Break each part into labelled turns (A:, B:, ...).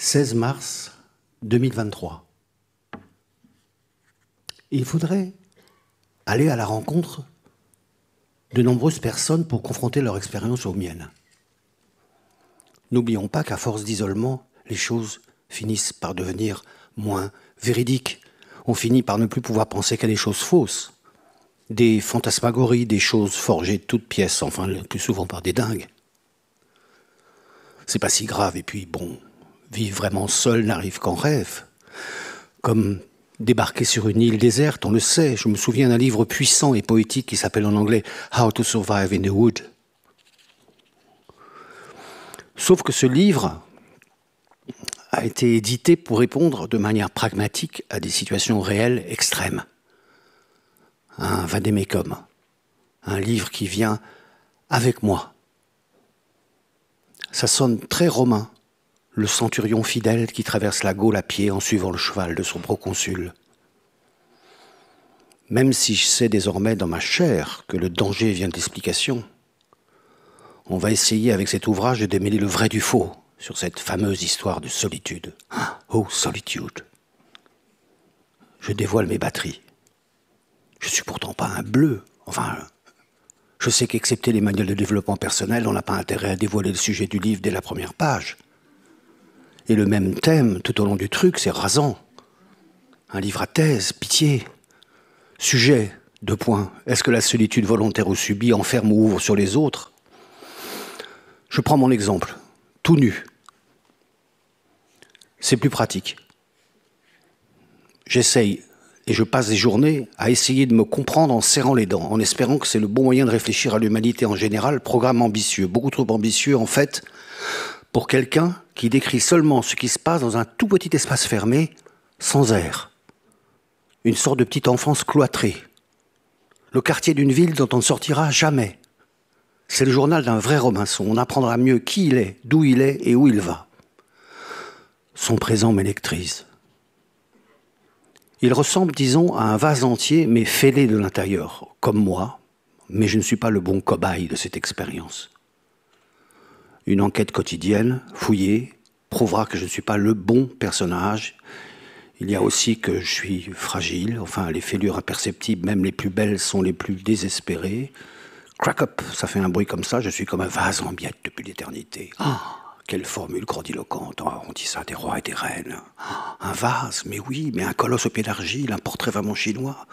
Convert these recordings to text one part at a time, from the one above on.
A: 16 mars 2023. Il faudrait aller à la rencontre de nombreuses personnes pour confronter leur expérience aux miennes. N'oublions pas qu'à force d'isolement, les choses finissent par devenir moins véridiques. On finit par ne plus pouvoir penser qu'à des choses fausses, des fantasmagories, des choses forgées de toutes pièces, enfin le plus souvent par des dingues. C'est pas si grave, et puis bon, vivre vraiment seul n'arrive qu'en rêve. Comme débarquer sur une île déserte, on le sait. Je me souviens d'un livre puissant et poétique qui s'appelle en anglais « How to Survive in the Wood ». Sauf que ce livre a été édité pour répondre de manière pragmatique à des situations réelles extrêmes. Un vade-mecum, un livre qui vient avec moi. Ça sonne très romain, le centurion fidèle qui traverse la Gaule à pied en suivant le cheval de son proconsul. Même si je sais désormais dans ma chair que le danger vient de l'explication, on va essayer avec cet ouvrage de démêler le vrai du faux sur cette fameuse histoire de solitude. Oh, solitude. Je dévoile mes batteries. Je suis pourtant pas un bleu. Enfin, je sais qu'excepté les manuels de développement personnel, on n'a pas intérêt à dévoiler le sujet du livre dès la première page. Et le même thème, tout au long du truc, c'est rasant. Un livre à thèse, pitié. Sujet, 2 points. Est-ce que la solitude volontaire ou subie enferme ou ouvre sur les autres ? Je prends mon exemple, tout nu. C'est plus pratique. J'essaye, et je passe des journées à essayer de me comprendre en serrant les dents, en espérant que c'est le bon moyen de réfléchir à l'humanité en général, programme ambitieux, beaucoup trop ambitieux en fait, pour quelqu'un qui décrit seulement ce qui se passe dans un tout petit espace fermé, sans air. Une sorte de petite enfance cloîtrée. Le quartier d'une ville dont on ne sortira jamais. C'est le journal d'un vrai Robinson. On apprendra mieux qui il est, d'où il est et où il va. Son présent m'électrise. Il ressemble, disons, à un vase entier, mais fêlé de l'intérieur, comme moi, mais je ne suis pas le bon cobaye de cette expérience. Une enquête quotidienne, fouillée, prouvera que je ne suis pas le bon personnage. Il y a aussi que je suis fragile, enfin les fêlures imperceptibles, même les plus belles, sont les plus désespérées. Crack up, ça fait un bruit comme ça, je suis comme un vase en miettes depuis l'éternité. Quelle formule grandiloquente, on dit ça des rois et des reines. Un vase, mais oui, mais un colosse au pied d'argile, un portrait vraiment chinois.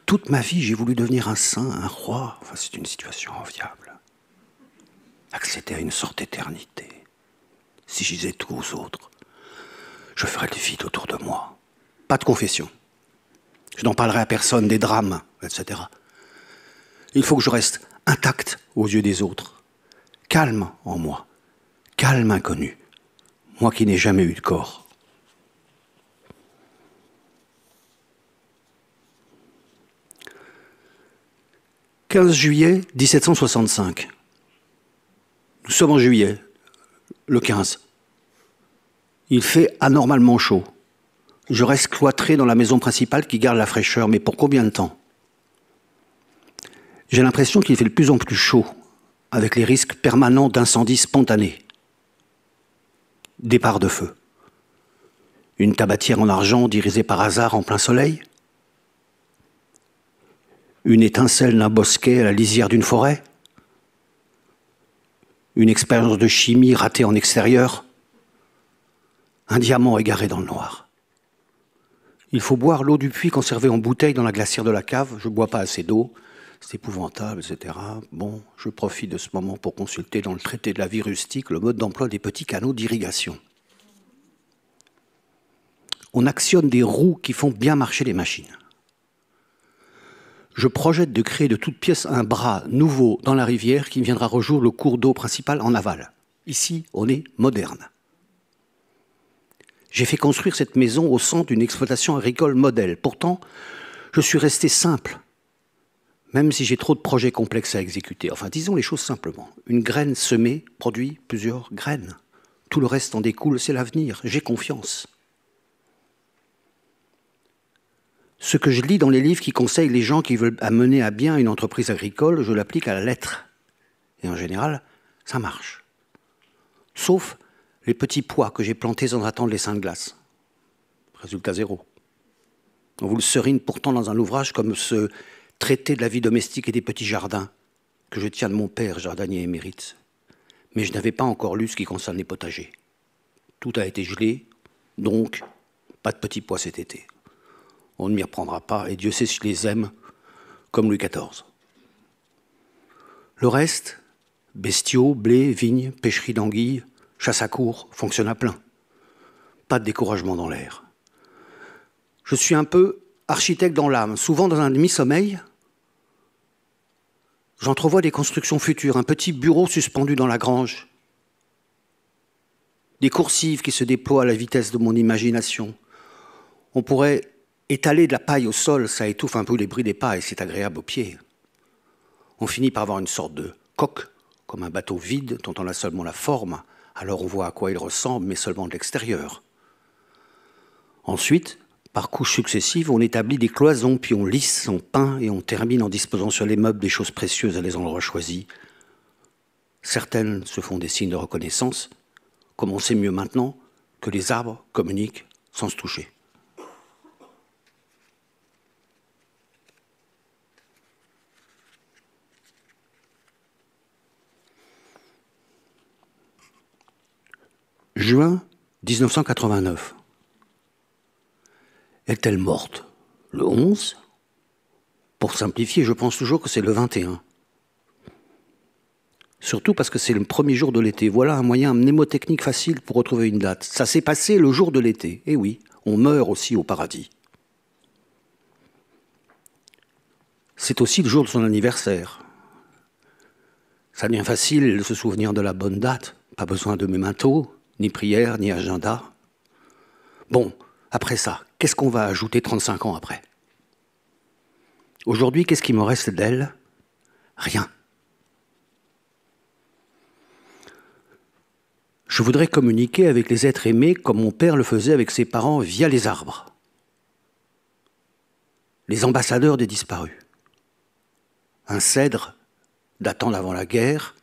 A: Toute ma vie, j'ai voulu devenir un saint, un roi. Enfin, c'est une situation enviable. Accéder à une sorte d'éternité. Si je disais tout aux autres, je ferais le vide autour de moi. Pas de confession. Je n'en parlerai à personne des drames, etc. Il faut que je reste intact aux yeux des autres. Calme en moi. Calme inconnu. Moi qui n'ai jamais eu de corps. « 15 juillet 1765. Nous sommes en juillet, le 15. Il fait anormalement chaud. Je reste cloîtré dans la maison principale qui garde la fraîcheur, mais pour combien de temps ? J'ai l'impression qu'il fait de plus en plus chaud, avec les risques permanents d'incendies spontanés. Départ de feu. Une tabatière en argent dirisée par hasard en plein soleil ? Une étincelle d'un bosquet à la lisière d'une forêt ? Une expérience de chimie ratée en extérieur ? Un diamant égaré dans le noir. Il faut boire l'eau du puits conservée en bouteille dans la glacière de la cave. Je ne bois pas assez d'eau. C'est épouvantable, etc. Bon, je profite de ce moment pour consulter dans le traité de la vie rustique le mode d'emploi des petits canaux d'irrigation. On actionne des roues qui font bien marcher les machines. Je projette de créer de toutes pièces un bras nouveau dans la rivière qui viendra rejoindre le cours d'eau principal en aval. Ici, on est moderne. J'ai fait construire cette maison au centre d'une exploitation agricole modèle. Pourtant, je suis resté simple, même si j'ai trop de projets complexes à exécuter. Enfin, disons les choses simplement. Une graine semée produit plusieurs graines. Tout le reste en découle, c'est l'avenir. J'ai confiance. Ce que je lis dans les livres qui conseillent les gens qui veulent mener à bien une entreprise agricole, je l'applique à la lettre. Et en général, ça marche. Sauf les petits pois que j'ai plantés sans attendre les seins de glace. Résultat zéro. On vous le serine pourtant dans un ouvrage comme ce traité de la vie domestique et des petits jardins que je tiens de mon père, jardinier émérite. Mais je n'avais pas encore lu ce qui concerne les potagers. Tout a été gelé, donc pas de petits pois cet été. On ne m'y reprendra pas, et Dieu sait si je les aime, comme Louis XIV. Le reste, bestiaux, blé, vignes, pêcherie d'anguilles, chasse à courre, fonctionne à plein. Pas de découragement dans l'air. Je suis un peu architecte dans l'âme. Souvent dans un demi-sommeil, j'entrevois des constructions futures, un petit bureau suspendu dans la grange, des coursives qui se déploient à la vitesse de mon imagination. On pourrait étaler de la paille au sol, ça étouffe un peu les bruits des pas et c'est agréable aux pieds. On finit par avoir une sorte de coque, comme un bateau vide dont on a seulement la forme, alors on voit à quoi il ressemble, mais seulement de l'extérieur. Ensuite, par couches successives, on établit des cloisons, puis on lisse, on peint et on termine en disposant sur les meubles des choses précieuses à les endroits choisis. Certaines se font des signes de reconnaissance, comme on sait mieux maintenant que les arbres communiquent sans se toucher. Juin 1989. Est-elle morte le 11 ? Pour simplifier, je pense toujours que c'est le 21. Surtout parce que c'est le premier jour de l'été. Voilà un moyen mnémotechnique facile pour retrouver une date. Ça s'est passé le jour de l'été. Et oui, on meurt aussi au paradis. C'est aussi le jour de son anniversaire. Ça devient facile de se souvenir de la bonne date. Pas besoin de mémentos, ni prière, ni agenda. Bon, après ça, qu'est-ce qu'on va ajouter 35 ans après ? Aujourd'hui, qu'est-ce qui me reste d'elle ? Rien. Je voudrais communiquer avec les êtres aimés comme mon père le faisait avec ses parents via les arbres. Les ambassadeurs des disparus. Un cèdre datant d'avant la guerre,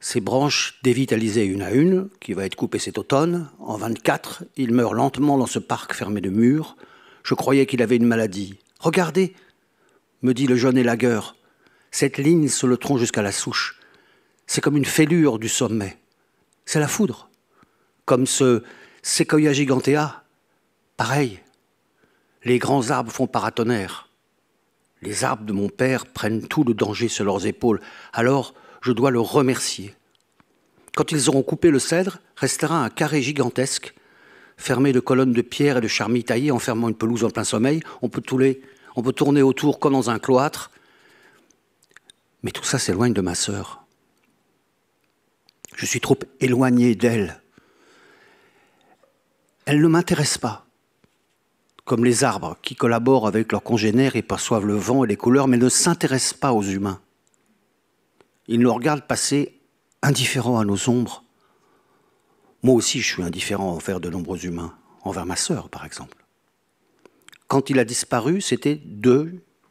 A: ses branches dévitalisées une à une, qui va être coupée cet automne. En 24, il meurt lentement dans ce parc fermé de murs. Je croyais qu'il avait une maladie. « Regardez !» me dit le jeune élagueur. Cette ligne sur le tronc jusqu'à la souche, c'est comme une fêlure du sommet. C'est la foudre. Comme ce Sequoia gigantea, pareil. Les grands arbres font paratonnerre. Les arbres de mon père prennent tout le danger sur leurs épaules. Alors, je dois le remercier. Quand ils auront coupé le cèdre, restera un carré gigantesque, fermé de colonnes de pierre et de charmilles taillées, enfermant une pelouse en plein sommeil. On peut tourner autour comme dans un cloître. Mais tout ça s'éloigne de ma sœur. Je suis trop éloigné d'elle. Elle ne m'intéresse pas, comme les arbres qui collaborent avec leurs congénères et perçoivent le vent et les couleurs, mais ne s'intéressent pas aux humains. Ils nous regardent passer indifférents à nos ombres. Moi aussi, je suis indifférent envers de nombreux humains, envers ma sœur, par exemple. Quand il a disparu, c'était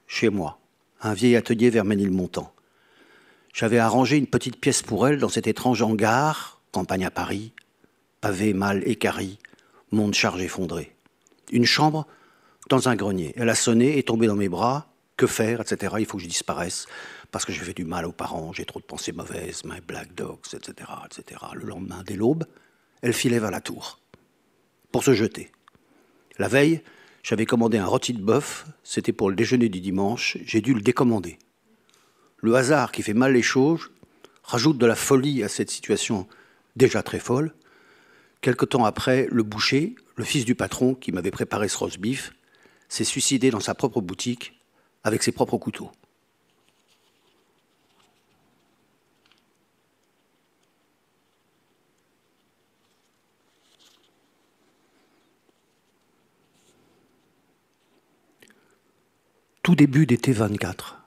A: chez moi, un vieil atelier vers Ménilmontant. J'avais arrangé une petite pièce pour elle dans cet étrange hangar, campagne à Paris, pavé mal équarri, monde charge effondré. Une chambre dans un grenier. Elle a sonné, est tombée dans mes bras. Que faire, etc. Il faut que je disparaisse parce que j'ai fait du mal aux parents, j'ai trop de pensées mauvaises, my black dogs, etc., etc. Le lendemain, dès l'aube, elle filait vers la tour pour se jeter. La veille, j'avais commandé un rôti de bœuf, c'était pour le déjeuner du dimanche, j'ai dû le décommander. Le hasard qui fait mal les choses rajoute de la folie à cette situation déjà très folle. Quelque temps après, le boucher, le fils du patron qui m'avait préparé ce roast beef, s'est suicidé dans sa propre boutique avec ses propres couteaux. Tout début d'été 24.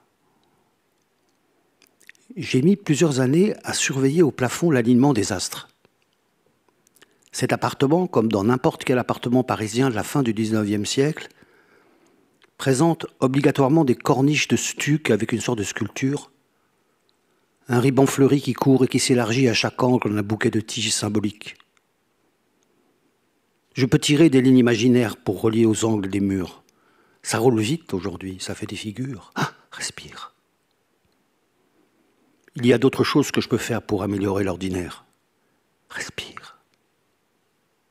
A: J'ai mis plusieurs années à surveiller au plafond l'alignement des astres. Cet appartement, comme dans n'importe quel appartement parisien de la fin du XIXe siècle, présente obligatoirement des corniches de stuc avec une sorte de sculpture, un ruban fleuri qui court et qui s'élargit à chaque angle d'un bouquet de tiges symboliques. Je peux tirer des lignes imaginaires pour relier aux angles des murs. Ça roule vite aujourd'hui, ça fait des figures. Ah, respire. Il y a d'autres choses que je peux faire pour améliorer l'ordinaire. Respire.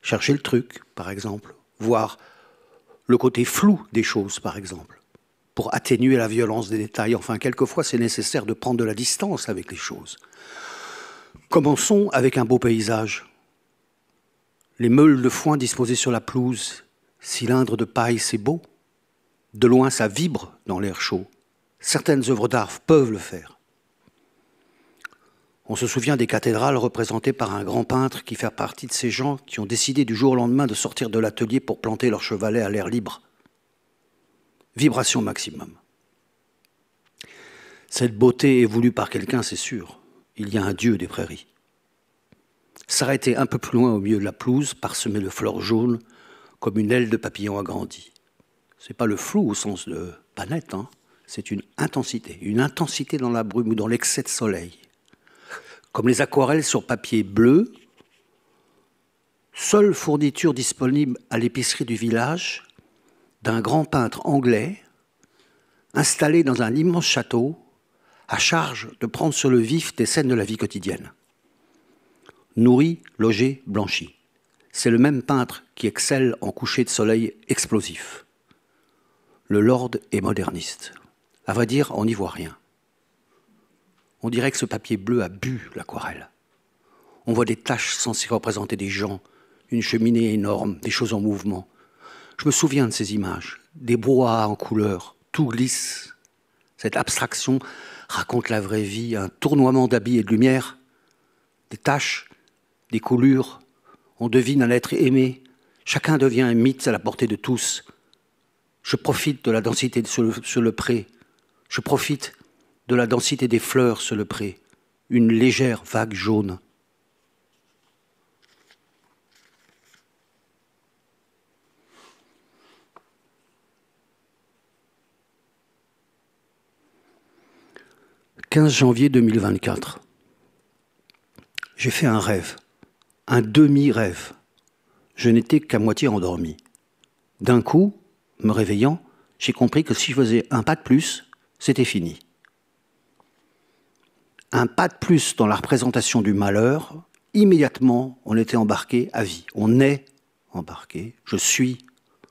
A: Chercher le truc, par exemple. Voir le côté flou des choses, par exemple. Pour atténuer la violence des détails. Enfin, quelquefois, c'est nécessaire de prendre de la distance avec les choses. Commençons avec un beau paysage. Les meules de foin disposées sur la pelouse, cylindres de paille, c'est beau. De loin, ça vibre dans l'air chaud. Certaines œuvres d'art peuvent le faire. On se souvient des cathédrales représentées par un grand peintre qui fait partie de ces gens qui ont décidé du jour au lendemain de sortir de l'atelier pour planter leur chevalet à l'air libre. Vibration maximum. Cette beauté est voulue par quelqu'un, c'est sûr. Il y a un dieu des prairies. S'arrêter un peu plus loin au milieu de la pelouse, parsemée de fleurs jaunes, comme une aile de papillon agrandie. Ce n'est pas le flou au sens de panette, hein. C'est une intensité dans la brume ou dans l'excès de soleil. Comme les aquarelles sur papier bleu, seule fourniture disponible à l'épicerie du village d'un grand peintre anglais installé dans un immense château à charge de prendre sur le vif des scènes de la vie quotidienne. Nourri, logé, blanchi. C'est le même peintre qui excelle en coucher de soleil explosif. Le lord est moderniste. À vrai dire, on n'y voit rien. On dirait que ce papier bleu a bu l'aquarelle. On voit des taches censées représenter des gens, une cheminée énorme, des choses en mouvement. Je me souviens de ces images, des brouhahas en couleurs, tout glisse. Cette abstraction raconte la vraie vie, un tournoiement d'habits et de lumière, des taches, des coulures. On devine un être aimé. Chacun devient un mythe à la portée de tous. Je profite de la densité sur le pré. Je profite de la densité des fleurs sur le pré. Une légère vague jaune. « 15 janvier 2024. J'ai fait un rêve, un demi-rêve. Je n'étais qu'à moitié endormi. D'un coup, me réveillant, j'ai compris que si je faisais un pas de plus, c'était fini. Un pas de plus dans la représentation du malheur, immédiatement, on était embarqué à vie. On est embarqué, je suis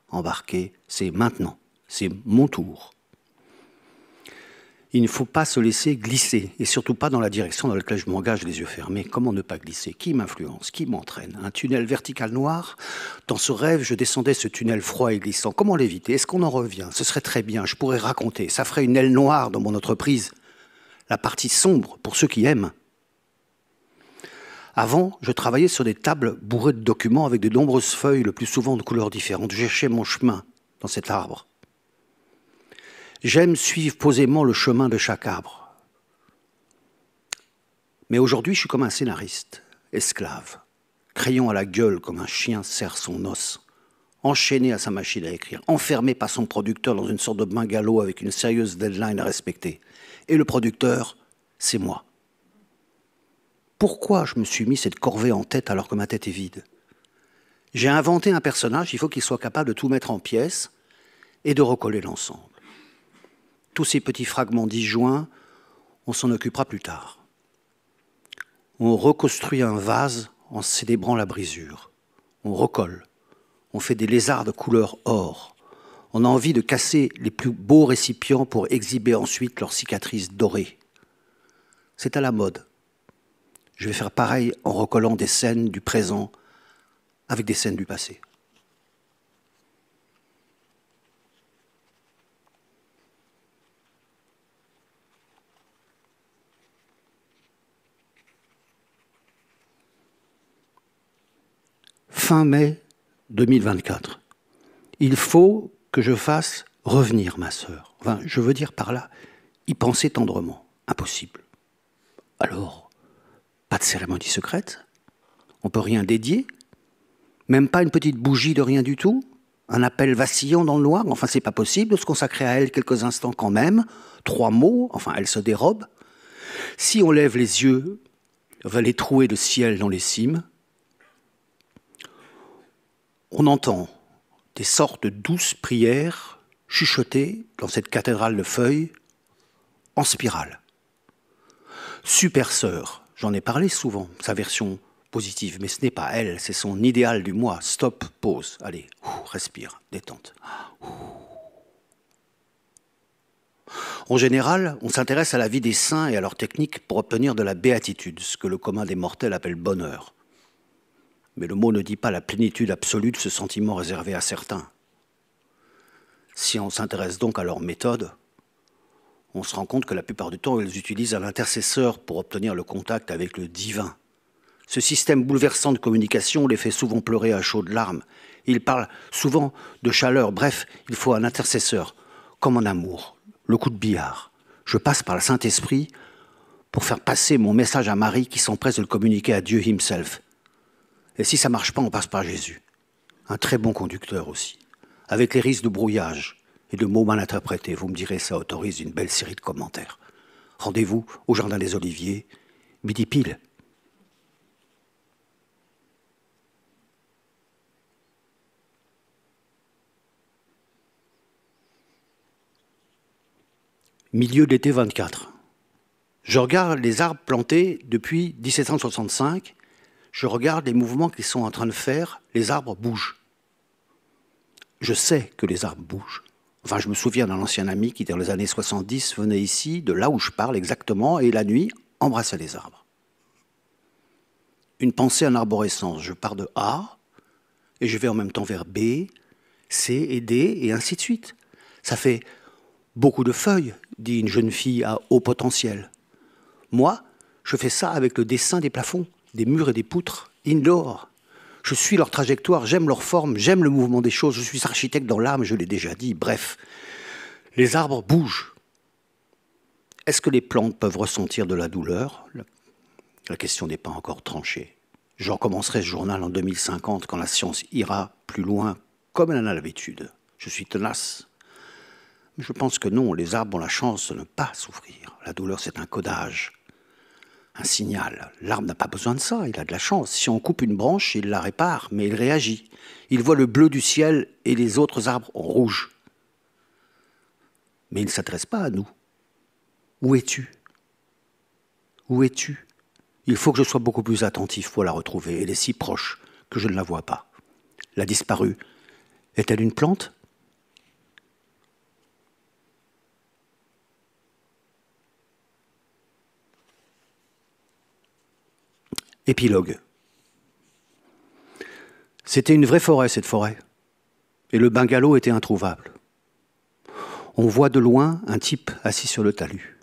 A: embarqué, c'est maintenant, c'est mon tour. Il ne faut pas se laisser glisser, et surtout pas dans la direction dans laquelle je m'engage les yeux fermés. Comment ne pas glisser? Qui m'influence? Qui m'entraîne? Un tunnel vertical noir? Dans ce rêve, je descendais ce tunnel froid et glissant. Comment l'éviter? Est-ce qu'on en revient? Ce serait très bien, je pourrais raconter. Ça ferait une aile noire dans mon entreprise. La partie sombre pour ceux qui aiment. Avant, je travaillais sur des tables bourrées de documents avec de nombreuses feuilles, le plus souvent de couleurs différentes. Je cherchais mon chemin dans cet arbre. J'aime suivre posément le chemin de chaque arbre. Mais aujourd'hui, je suis comme un scénariste, esclave, crayon à la gueule comme un chien serre son os, enchaîné à sa machine à écrire, enfermé par son producteur dans une sorte de bungalow avec une sérieuse deadline à respecter. Et le producteur, c'est moi. Pourquoi je me suis mis cette corvée en tête alors que ma tête est vide? J'ai inventé un personnage, il faut qu'il soit capable de tout mettre en pièces et de recoller l'ensemble. Tous ces petits fragments disjoints, on s'en occupera plus tard. On reconstruit un vase en célébrant la brisure. On recolle. On fait des lézards de couleur or. On a envie de casser les plus beaux récipients pour exhiber ensuite leurs cicatrices dorées. C'est à la mode. Je vais faire pareil en recollant des scènes du présent avec des scènes du passé. Fin mai 2024. Il faut que je fasse revenir ma sœur. Enfin, je veux dire par là, y penser tendrement. Impossible. Alors, pas de cérémonie secrète? On peut rien dédier? Même pas une petite bougie de rien du tout? Un appel vacillant dans le noir? Enfin, c'est pas possible de se consacrer à elle quelques instants quand même. 3 mots, enfin, elle se dérobe. Si on lève les yeux vers les trouées de ciel dans les cimes, On entend des sortes de douces prières chuchotées dans cette cathédrale de feuilles en spirale. Super Sœur, j'en ai parlé souvent, sa version positive, mais ce n'est pas elle, c'est son idéal du moi. Stop, pause, allez, respire, détente. En général, on s'intéresse à la vie des saints et à leurs techniques pour obtenir de la béatitude, ce que le commun des mortels appelle bonheur. Mais le mot ne dit pas la plénitude absolue de ce sentiment réservé à certains. Si on s'intéresse donc à leur méthode, on se rend compte que la plupart du temps, ils utilisent un intercesseur pour obtenir le contact avec le divin. Ce système bouleversant de communication les fait souvent pleurer à chaudes larmes. Ils parlent souvent de chaleur. Bref, il faut un intercesseur, comme en amour, le coup de billard. Je passe par le Saint-Esprit pour faire passer mon message à Marie qui s'empresse de le communiquer à Dieu himself. Et si ça ne marche pas, on passe par Jésus. Un très bon conducteur aussi, avec les risques de brouillage et de mots mal interprétés. Vous me direz, ça autorise une belle série de commentaires. Rendez-vous au Jardin des Oliviers, midi pile. Milieu de l'été 24. Je regarde les arbres plantés depuis 1765. Je regarde les mouvements qu'ils sont en train de faire. Les arbres bougent. Je sais que les arbres bougent. Enfin, je me souviens d'un ancien ami qui, dans les années 70, venait ici, de là où je parle exactement, et la nuit, embrassait les arbres. Une pensée en arborescence. Je pars de A, et je vais en même temps vers B, C et D, et ainsi de suite. Ça fait beaucoup de feuilles, dit une jeune fille à haut potentiel. Moi, je fais ça avec le dessin des plafonds, des murs et des poutres, indoor. Je suis leur trajectoire, j'aime leur forme, j'aime le mouvement des choses. Je suis architecte dans l'âme, je l'ai déjà dit. Bref, les arbres bougent. Est-ce que les plantes peuvent ressentir de la douleur? La question n'est pas encore tranchée. Je recommencerai ce journal en 2050 quand la science ira plus loin, comme elle en a l'habitude. Je suis tenace. Mais je pense que non, les arbres ont la chance de ne pas souffrir. La douleur, c'est un codage. Un signal. L'arbre n'a pas besoin de ça, il a de la chance. Si on coupe une branche, il la répare, mais il réagit. Il voit le bleu du ciel et les autres arbres en rouge. Mais il ne s'adresse pas à nous. Où es-tu? Où es-tu? Il faut que je sois beaucoup plus attentif pour la retrouver. Elle est si proche que je ne la vois pas. La disparue, est-elle une plante? Épilogue. C'était une vraie forêt, cette forêt. Et le bungalow était introuvable. On voit de loin un type assis sur le talus.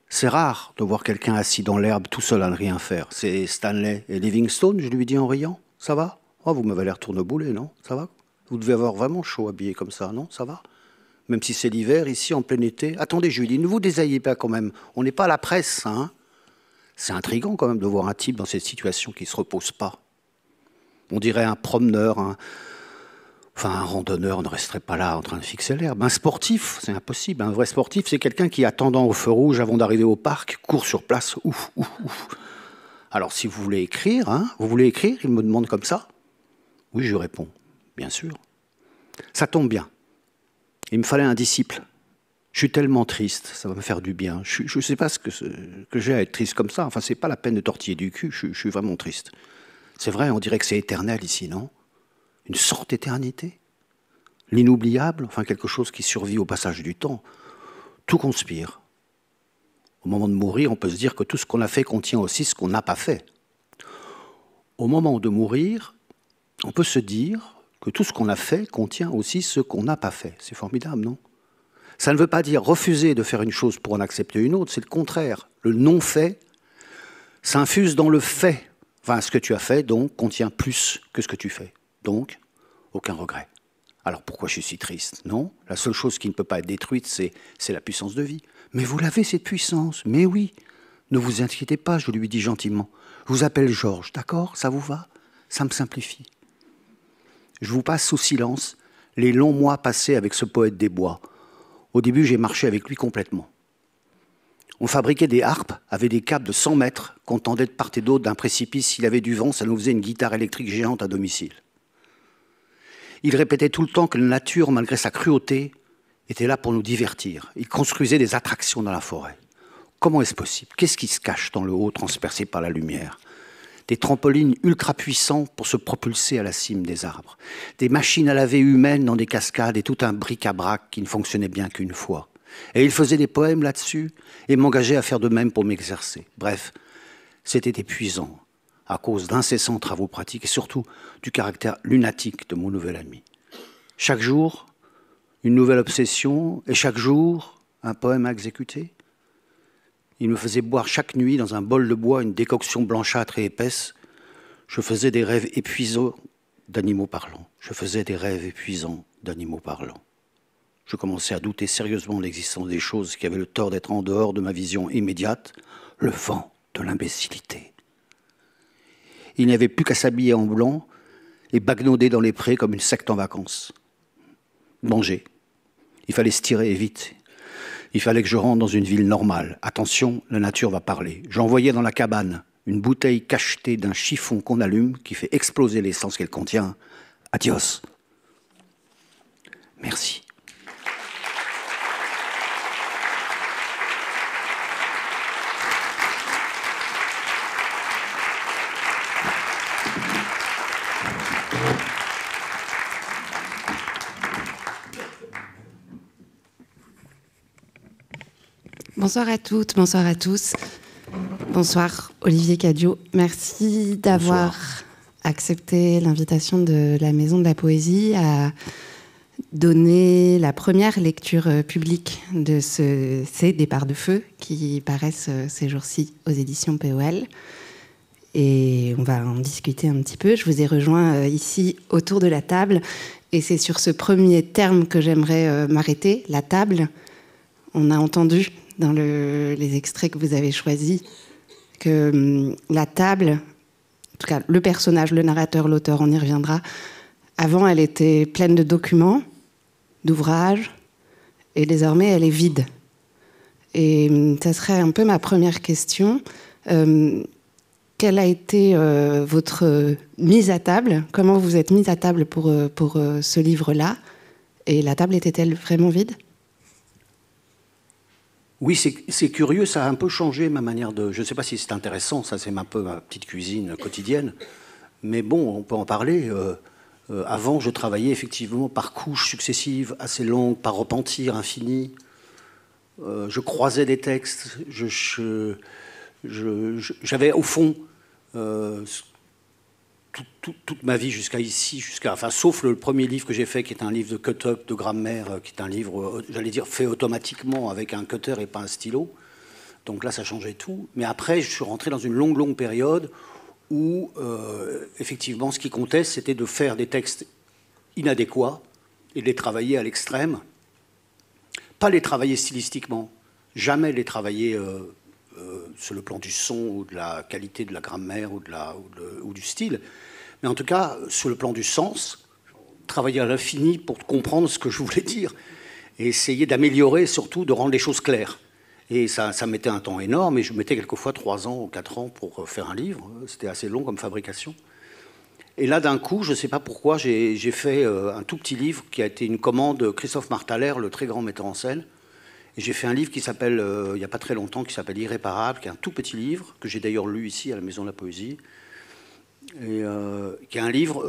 A: C'est rare de voir quelqu'un assis dans l'herbe tout seul à ne rien faire. C'est Stanley et Livingstone, je lui dis en riant. Ça va? Oh, vous m'avez l'air tourneboulé, non? Ça va? Vous devez avoir vraiment chaud habillé comme ça, non? Ça va? Même si c'est l'hiver, ici, en plein été. Attendez, je lui dis, ne vous désaillez pas quand même. On n'est pas à la presse, hein? C'est intriguant quand même de voir un type dans cette situation qui ne se repose pas. On dirait un promeneur, un randonneur ne resterait pas là en train de fixer l'herbe. Un sportif, c'est impossible. Un vrai sportif, c'est quelqu'un qui, attendant au feu rouge avant d'arriver au parc, court sur place. Ouf, ouf, ouf. Alors si vous voulez écrire, il me demande comme ça. Oui, je réponds, bien sûr. Ça tombe bien. Il me fallait un disciple. Je suis tellement triste, ça va me faire du bien. Je ne sais pas ce que j'ai à être triste comme ça. Enfin, c'est pas la peine de tortiller du cul, je suis vraiment triste. C'est vrai, on dirait que c'est éternel ici, non? Une sorte d'éternité? L'inoubliable, enfin quelque chose qui survit au passage du temps. Tout conspire. Au moment de mourir, on peut se dire que tout ce qu'on a fait contient aussi ce qu'on n'a pas fait. Au moment de mourir, on peut se dire que tout ce qu'on a fait contient aussi ce qu'on n'a pas fait. C'est formidable, non? Ça ne veut pas dire refuser de faire une chose pour en accepter une autre, c'est le contraire. Le non-fait s'infuse dans le fait. Enfin, ce que tu as fait, donc, contient plus que ce que tu fais. Donc, aucun regret. Alors pourquoi je suis si triste? Non, la seule chose qui ne peut pas être détruite, c'est la puissance de vie. Mais vous l'avez, cette puissance. Mais oui, ne vous inquiétez pas, je lui dis gentiment. Je vous appelle Georges, d'accord? Ça vous va? Ça me simplifie. Je vous passe sous silence les longs mois passés avec ce poète des bois. Au début, j'ai marché avec lui complètement. On fabriquait des harpes avec des câbles de 100 mètres qu'on tendait de part et d'autre d'un précipice. S'il avait du vent, ça nous faisait une guitare électrique géante à domicile. Il répétait tout le temps que la nature, malgré sa cruauté, était là pour nous divertir. Il construisait des attractions dans la forêt. Comment est-ce possible? Qu'est-ce qui se cache dans le haut transpercé par la lumière? Des trampolines ultra puissants pour se propulser à la cime des arbres. Des machines à laver humaines dans des cascades et tout un bric-à-brac qui ne fonctionnait bien qu'une fois. Et il faisait des poèmes là-dessus et m'engageait à faire de même pour m'exercer. Bref, c'était épuisant à cause d'incessants travaux pratiques et surtout du caractère lunatique de mon nouvel ami. Chaque jour, une nouvelle obsession et chaque jour, un poème à exécuter. Il me faisait boire chaque nuit dans un bol de bois une décoction blanchâtre et épaisse. Je faisais des rêves épuisants d'animaux parlants. Je faisais des rêves épuisants d'animaux parlants. Je commençais à douter sérieusement de l'existence des choses qui avaient le tort d'être en dehors de ma vision immédiate, le vent de l'imbécilité. Il n'y avait plus qu'à s'habiller en blanc et bagnauder dans les prés comme une secte en vacances. Manger. Il fallait se tirer et vite. Il fallait que je rentre dans une ville normale. Attention, la nature va parler. J'envoyais dans la cabane une bouteille cachetée d'un chiffon qu'on allume qui fait exploser l'essence qu'elle contient. Adios. Merci.
B: Bonsoir à toutes, bonsoir à tous. Bonsoir Olivier Cadiot. Merci d'avoir accepté l'invitation de la Maison de la Poésie à donner la première lecture publique de ces Départs de feu qui paraissent ces jours-ci aux éditions POL. Et on va en discuter un petit peu. Je vous ai rejoint ici autour de la table et c'est sur ce premier terme que j'aimerais m'arrêter, la table. On a entendu dans les extraits que vous avez choisis, que la table, en tout cas le personnage, le narrateur, l'auteur, on y reviendra, avant elle était pleine de documents, d'ouvrages, et désormais elle est vide. Et ça serait un peu ma première question. Quelle a été votre mise à table? Comment vous êtes mise à table pour ce livre-là? Et la table était-elle vraiment vide?
A: Oui, c'est curieux, ça a un peu changé ma manière de... Je ne sais pas si c'est intéressant, ça c'est un peu ma petite cuisine quotidienne, mais bon, on peut en parler. Avant, je travaillais effectivement par couches successives, assez longues, par repentir infini. Je croisais des textes, j'avais au fond toute ma vie jusqu'à ici, enfin, sauf le premier livre que j'ai fait, qui est un livre de cut-up, de grammaire, qui est un livre, j'allais dire, fait automatiquement avec un cutter et pas un stylo. Donc là, ça changeait tout. Mais après, je suis rentré dans une longue période où, effectivement, ce qui comptait, c'était de faire des textes inadéquats et de les travailler à l'extrême. Pas les travailler stylistiquement, jamais les travailler sur le plan du son ou de la qualité de la grammaire ou du style, mais en tout cas, sur le plan du sens, travailler à l'infini pour comprendre ce que je voulais dire et essayer d'améliorer, surtout de rendre les choses claires. Et ça mettait un temps énorme, et je mettais quelquefois 3 ans ou 4 ans pour faire un livre. C'était assez long comme fabrication. Et là, d'un coup, je ne sais pas pourquoi, j'ai fait un tout petit livre qui a été une commande de Christophe Martalher, le très grand metteur en scène. Et j'ai fait un livre qui s'appelle, il n'y a pas très longtemps, qui s'appelle Irréparable, qui est un tout petit livre, que j'ai d'ailleurs lu ici à la Maison de la Poésie, et qui est un livre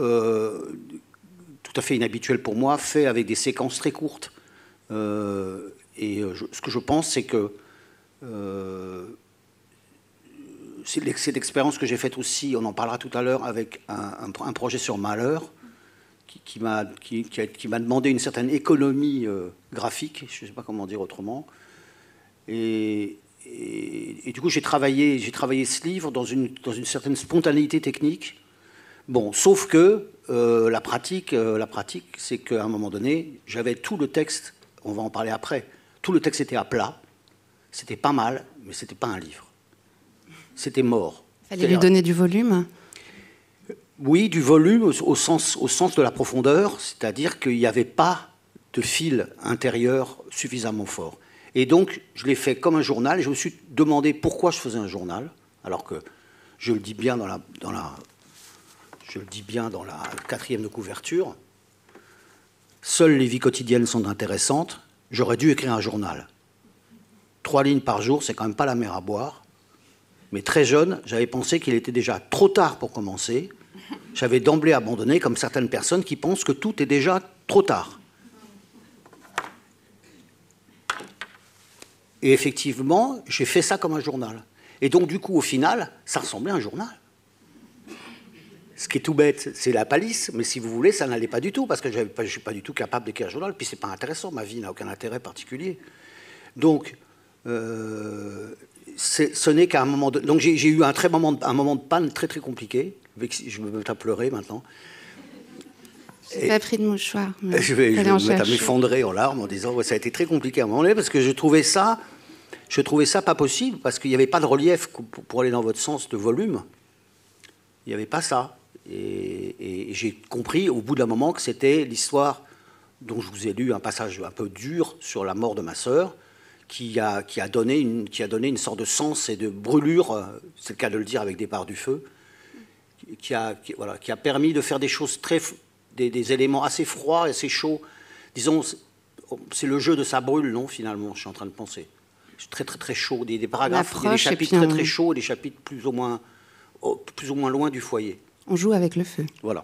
A: tout à fait inhabituel pour moi, fait avec des séquences très courtes. Ce que je pense, c'est que c'est l'expérience que j'ai faite aussi, on en parlera tout à l'heure, avec un projet sur Malheur, qui m'a demandé une certaine économie graphique, je ne sais pas comment dire autrement. Et du coup, j'ai travaillé ce livre dans une certaine spontanéité technique. Bon, sauf que la pratique, c'est qu'à un moment donné, j'avais tout le texte, on va en parler après, tout le texte était à plat, c'était pas mal, mais c'était pas un livre. C'était mort.
B: Il fallait lui donner du volume?
A: Oui, du volume au sens de la profondeur, c'est-à-dire qu'il n'y avait pas de fil intérieur suffisamment fort. Et donc, je l'ai fait comme un journal, et je me suis demandé pourquoi je faisais un journal, alors que je le dis bien dans la 4e de couverture. Seules les vies quotidiennes sont intéressantes. J'aurais dû écrire un journal. 3 lignes par jour, c'est quand même pas la mer à boire. Mais très jeune, j'avais pensé qu'il était déjà trop tard pour commencer. J'avais d'emblée abandonné, comme certaines personnes qui pensent que tout est déjà trop tard. Et effectivement, j'ai fait ça comme un journal. Et donc, du coup, au final, ça ressemblait à un journal. Ce qui est tout bête, c'est la palisse, mais si vous voulez, ça n'allait pas du tout, parce que je ne suis pas du tout capable d'écrire un journal, puis ce n'est pas intéressant, ma vie n'a aucun intérêt particulier. Donc, ce n'est qu'à un moment de... Donc j'ai eu un moment de panne très très compliqué, je me mets à pleurer maintenant.
B: Je n'ai pas pris de mouchoir.
A: Je vais me mettre à m'effondrer en larmes en disant ouais, ça a été très compliqué à un moment donné, parce que je trouvais ça pas possible, parce qu'il n'y avait pas de relief pour aller dans votre sens de volume. Il n'y avait pas ça. Et j'ai compris au bout d'un moment que c'était l'histoire dont je vous ai lu un passage un peu dur sur la mort de ma sœur, qui a donné une sorte de sens et de brûlure, c'est le cas de le dire avec Départ du feu, qui a permis de faire des choses des éléments assez froids et assez chauds. Disons, c'est le jeu de ça brûle, non, finalement, je suis en train de penser. Très, très, très chaud, des paragraphes, il y a des chapitres très, très chauds et des chapitres plus ou moins loin du foyer.
B: On joue avec le feu.
A: Voilà.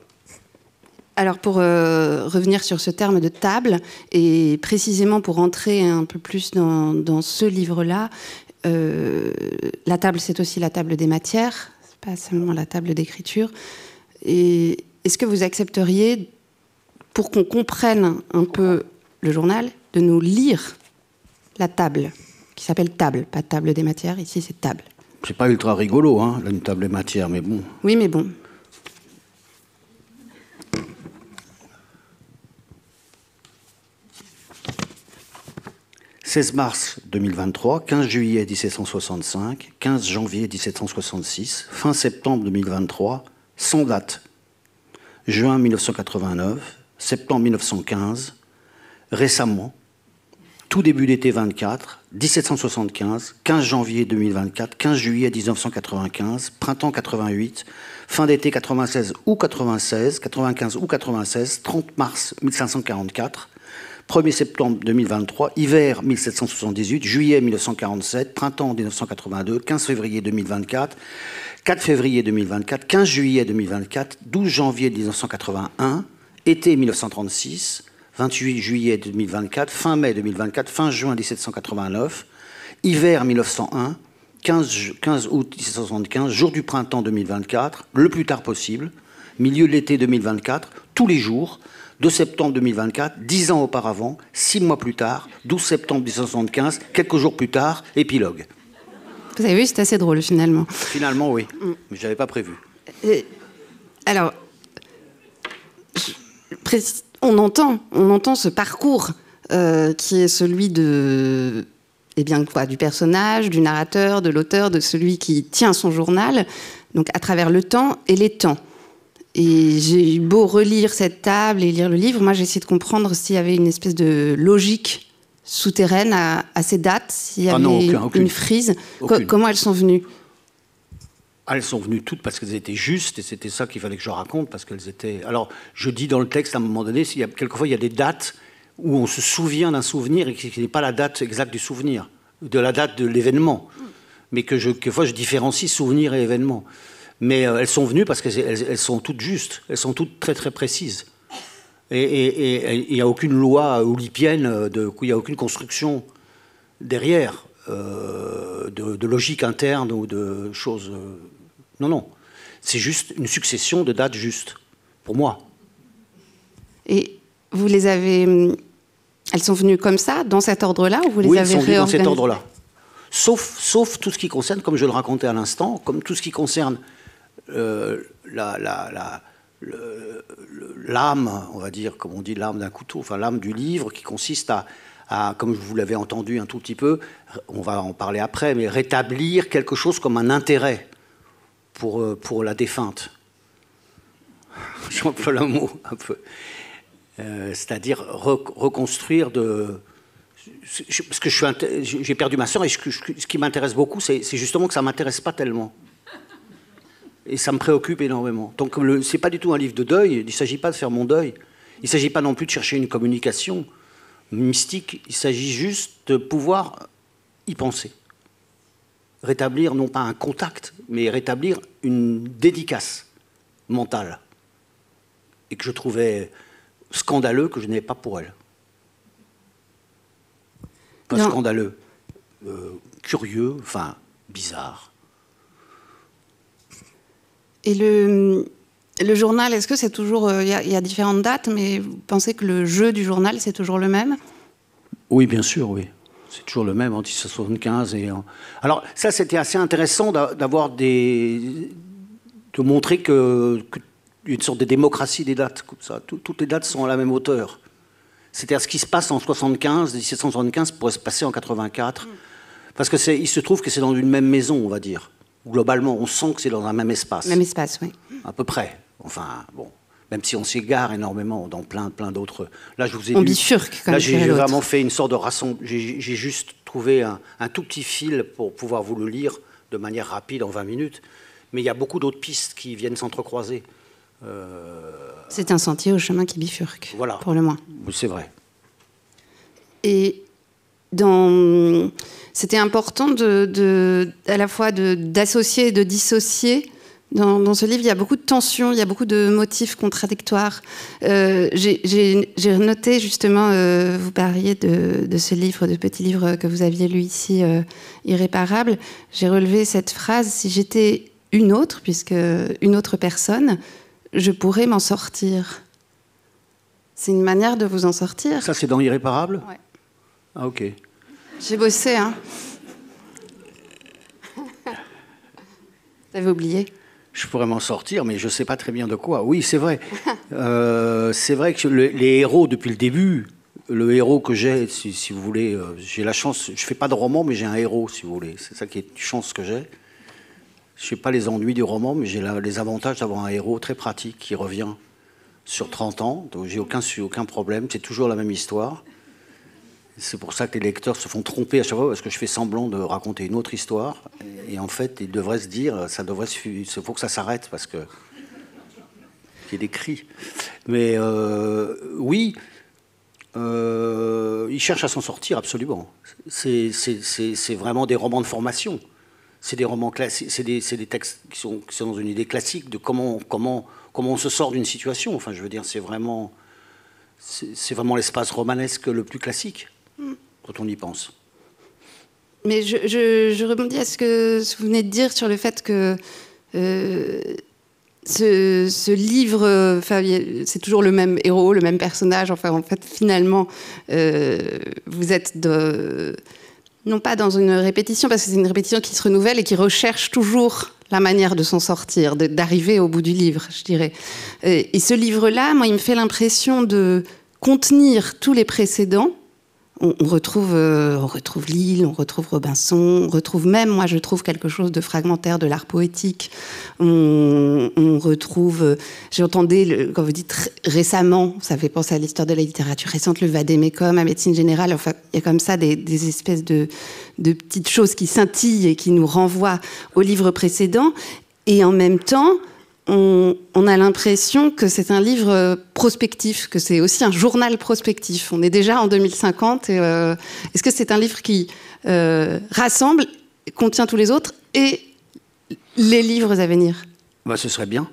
B: Alors, pour revenir sur ce terme de table, et précisément pour entrer un peu plus dans ce livre-là, la table, c'est aussi la table des matières, c'est pas seulement la table d'écriture. Et est-ce que vous accepteriez, pour qu'on comprenne un peu le journal, de nous lire la table, qui s'appelle table, pas table des matières, ici c'est table.
A: C'est pas ultra rigolo, hein, une table des matières, mais bon.
B: Oui, mais bon.
A: « 16 mars 2023, 15 juillet 1765, 15 janvier 1766, fin septembre 2023, sans date. Juin 1989, septembre 1915, récemment, tout début d'été 24, 1775, 15 janvier 2024, 15 juillet 1995, printemps 88, fin d'été 96 ou 96, 95 ou 96, 30 mars 1544, 1er septembre 2023, hiver 1778, juillet 1947, printemps 1982, 15 février 2024, 4 février 2024, 15 juillet 2024, 12 janvier 1981, été 1936, 28 juillet 2024, fin mai 2024, fin juin 1789, hiver 1901, 15 août 1775, jour du printemps 2024, le plus tard possible, milieu de l'été 2024, tous les jours, 2 septembre 2024, 10 ans auparavant, 6 mois plus tard, 12 septembre 1975, quelques jours plus tard, épilogue.
B: Vous avez vu, c'est assez drôle finalement.
A: Finalement, oui, mais je n'avais pas prévu.
B: Alors, on entend ce parcours qui est celui de, du personnage, du narrateur, de l'auteur, de celui qui tient son journal, donc à travers le temps et les temps. Et j'ai eu beau relire cette table et lire le livre, moi j'ai essayé de comprendre s'il y avait une espèce de logique souterraine à ces dates, s'il y avait aucune frise. Comment elles sont venues ?
A: Elles sont venues toutes parce qu'elles étaient justes, et c'était ça qu'il fallait que je raconte, parce qu'elles étaient... Alors, je dis dans le texte, à un moment donné, quelquefois il y a des dates où on se souvient d'un souvenir et qui n'est pas la date exacte du souvenir, de la date de l'événement, mais quelquefois je différencie souvenir et événement. Mais elles sont venues parce qu'elles sont toutes justes, elles sont toutes très très précises. Et il n'y a aucune loi oulipienne, il n'y a aucune construction derrière de logique interne ou de choses... Non. C'est juste une succession de dates justes, pour moi.
B: Et vous les avez... Elles sont venues comme ça, dans cet ordre-là, ou vous les avez réorganisées ?
A: Oui, elles sont venues dans cet ordre-là. Sauf tout ce qui concerne, comme je le racontais à l'instant, comme tout ce qui concerne l'âme, on va dire, comme on dit, l'âme d'un couteau, enfin l'âme du livre, qui consiste à, comme vous l'avez entendu un tout petit peu, on va en parler après, mais rétablir quelque chose comme un intérêt pour la défunte. J'emploie le mot un peu. C'est-à-dire reconstruire parce que j'ai perdu ma sœur, et ce qui m'intéresse beaucoup, c'est justement que ça ne m'intéresse pas tellement. Et ça me préoccupe énormément. Donc, ce n'est pas du tout un livre de deuil, il ne s'agit pas de faire mon deuil, Il ne s'agit pas non plus de chercher une communication mystique, il s'agit juste de pouvoir y penser. Rétablir non pas un contact, mais rétablir une dédicace mentale. Et que je trouvais scandaleux que je n'avais pas pour elle. Pas
B: non.
A: Scandaleux, curieux, enfin bizarre.
B: Et le journal, est-ce que c'est toujours... Il y a différentes dates, mais vous pensez que le jeu du journal, c'est toujours le même?
A: Oui, bien sûr, oui. C'est toujours le même en 1775. Alors, ça, c'était assez intéressant d'avoir de montrer une sorte de démocratie des dates. Comme ça. Toutes les dates sont à la même hauteur. C'est-à-dire, ce qui se passe en 1775 pourrait se passer en 84. Parce qu'il se trouve que c'est dans une même maison, on va dire. Globalement, on sent que c'est dans un même espace.
B: Même espace, oui.
A: À peu près. Enfin, bon. Même si on s'égare énormément dans plein d'autres... Là, je vous ai
B: on bifurque, comme
A: là, j'ai vraiment fait une sorte de rassemblement. J'ai juste trouvé un tout petit fil pour pouvoir vous le lire de manière rapide, en 20 minutes. Mais il y a beaucoup d'autres pistes qui viennent s'entrecroiser.
B: C'est un sentier au chemin qui bifurque,
A: voilà.
B: Pour le moins.
A: C'est vrai.
B: Et c'était important à la fois d'associer et de dissocier. Dans ce livre, il y a beaucoup de tensions, il y a beaucoup de motifs contradictoires. J'ai noté justement, vous parliez de ce livre, de petit livre que vous aviez lu ici, Irréparable. J'ai relevé cette phrase: si j'étais une autre, puisque une autre personne, je pourrais m'en sortir. C'est une manière de vous en sortir.
A: Ça, c'est dans Irréparable ?
B: Ouais.
A: Ah, ok.
B: J'ai bossé, hein. Vous avez oublié ?
A: Je pourrais m'en sortir, mais je ne sais pas très bien de quoi. Oui, c'est vrai. C'est vrai que les héros, depuis le début, le héros que j'ai, si vous voulez, j'ai la chance, je ne fais pas de roman, mais j'ai un héros, si vous voulez. C'est ça qui est une chance que j'ai. Je ne sais pas les ennuis du roman, mais j'ai les avantages d'avoir un héros très pratique qui revient sur 30 ans. Donc j'ai aucun problème, c'est toujours la même histoire. C'est pour ça que les lecteurs se font tromper à chaque fois, parce que je fais semblant de raconter une autre histoire. Et en fait, ils devraient se dire, il faut que ça s'arrête, parce que il y a des cris. Mais oui, ils cherchent à s'en sortir, absolument. C'est vraiment des romans de formation. C'est des romans classiques, c'est des textes qui sont dans une idée classique de comment on se sort d'une situation. Enfin, je veux dire, c'est vraiment l'espace romanesque le plus classique. Quand on y pense.
B: Mais je rebondis à ce que vous venez de dire sur le fait que ce livre, c'est toujours le même héros, le même personnage. Enfin, en fait, finalement, vous êtes non pas dans une répétition, parce que c'est une répétition qui se renouvelle et qui recherche toujours la manière de s'en sortir, d'arriver au bout du livre, je dirais. Et ce livre-là, moi, il me fait l'impression de contenir tous les précédents. On retrouve Lille, on retrouve Robinson, on retrouve même, moi je trouve quelque chose de fragmentaire de l'art poétique. On retrouve, j'entendais, quand vous dites récemment, ça fait penser à l'histoire de la littérature récente, le vade-mecum, à médecine générale, enfin il y a comme ça des espèces de petites choses qui scintillent et qui nous renvoient au livre précédent. Et en même temps, on a l'impression que c'est un livre prospectif, que c'est aussi un journal prospectif. On est déjà en 2050. Est-ce que c'est un livre qui rassemble, contient tous les autres et les livres à venir?
A: Ce serait bien.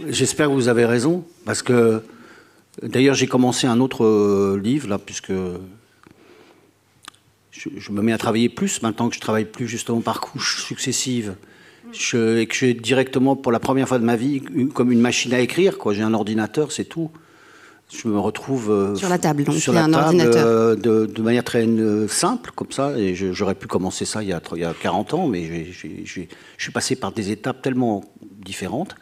A: J'espère que vous avez raison, parce que d'ailleurs j'ai commencé un autre livre, là, puisque je me mets à travailler plus, maintenant que je travaille plus justement par couches successives. Et que j'ai directement, pour la première fois de ma vie, comme une machine à écrire, quoi. J'ai un ordinateur, c'est tout. Je me retrouve
B: sur la table, donc
A: sur la table,
B: ordinateur.
A: De manière très simple, comme ça. Et j'aurais pu commencer ça il y a 40 ans, mais je suis passé par des étapes tellement différentes.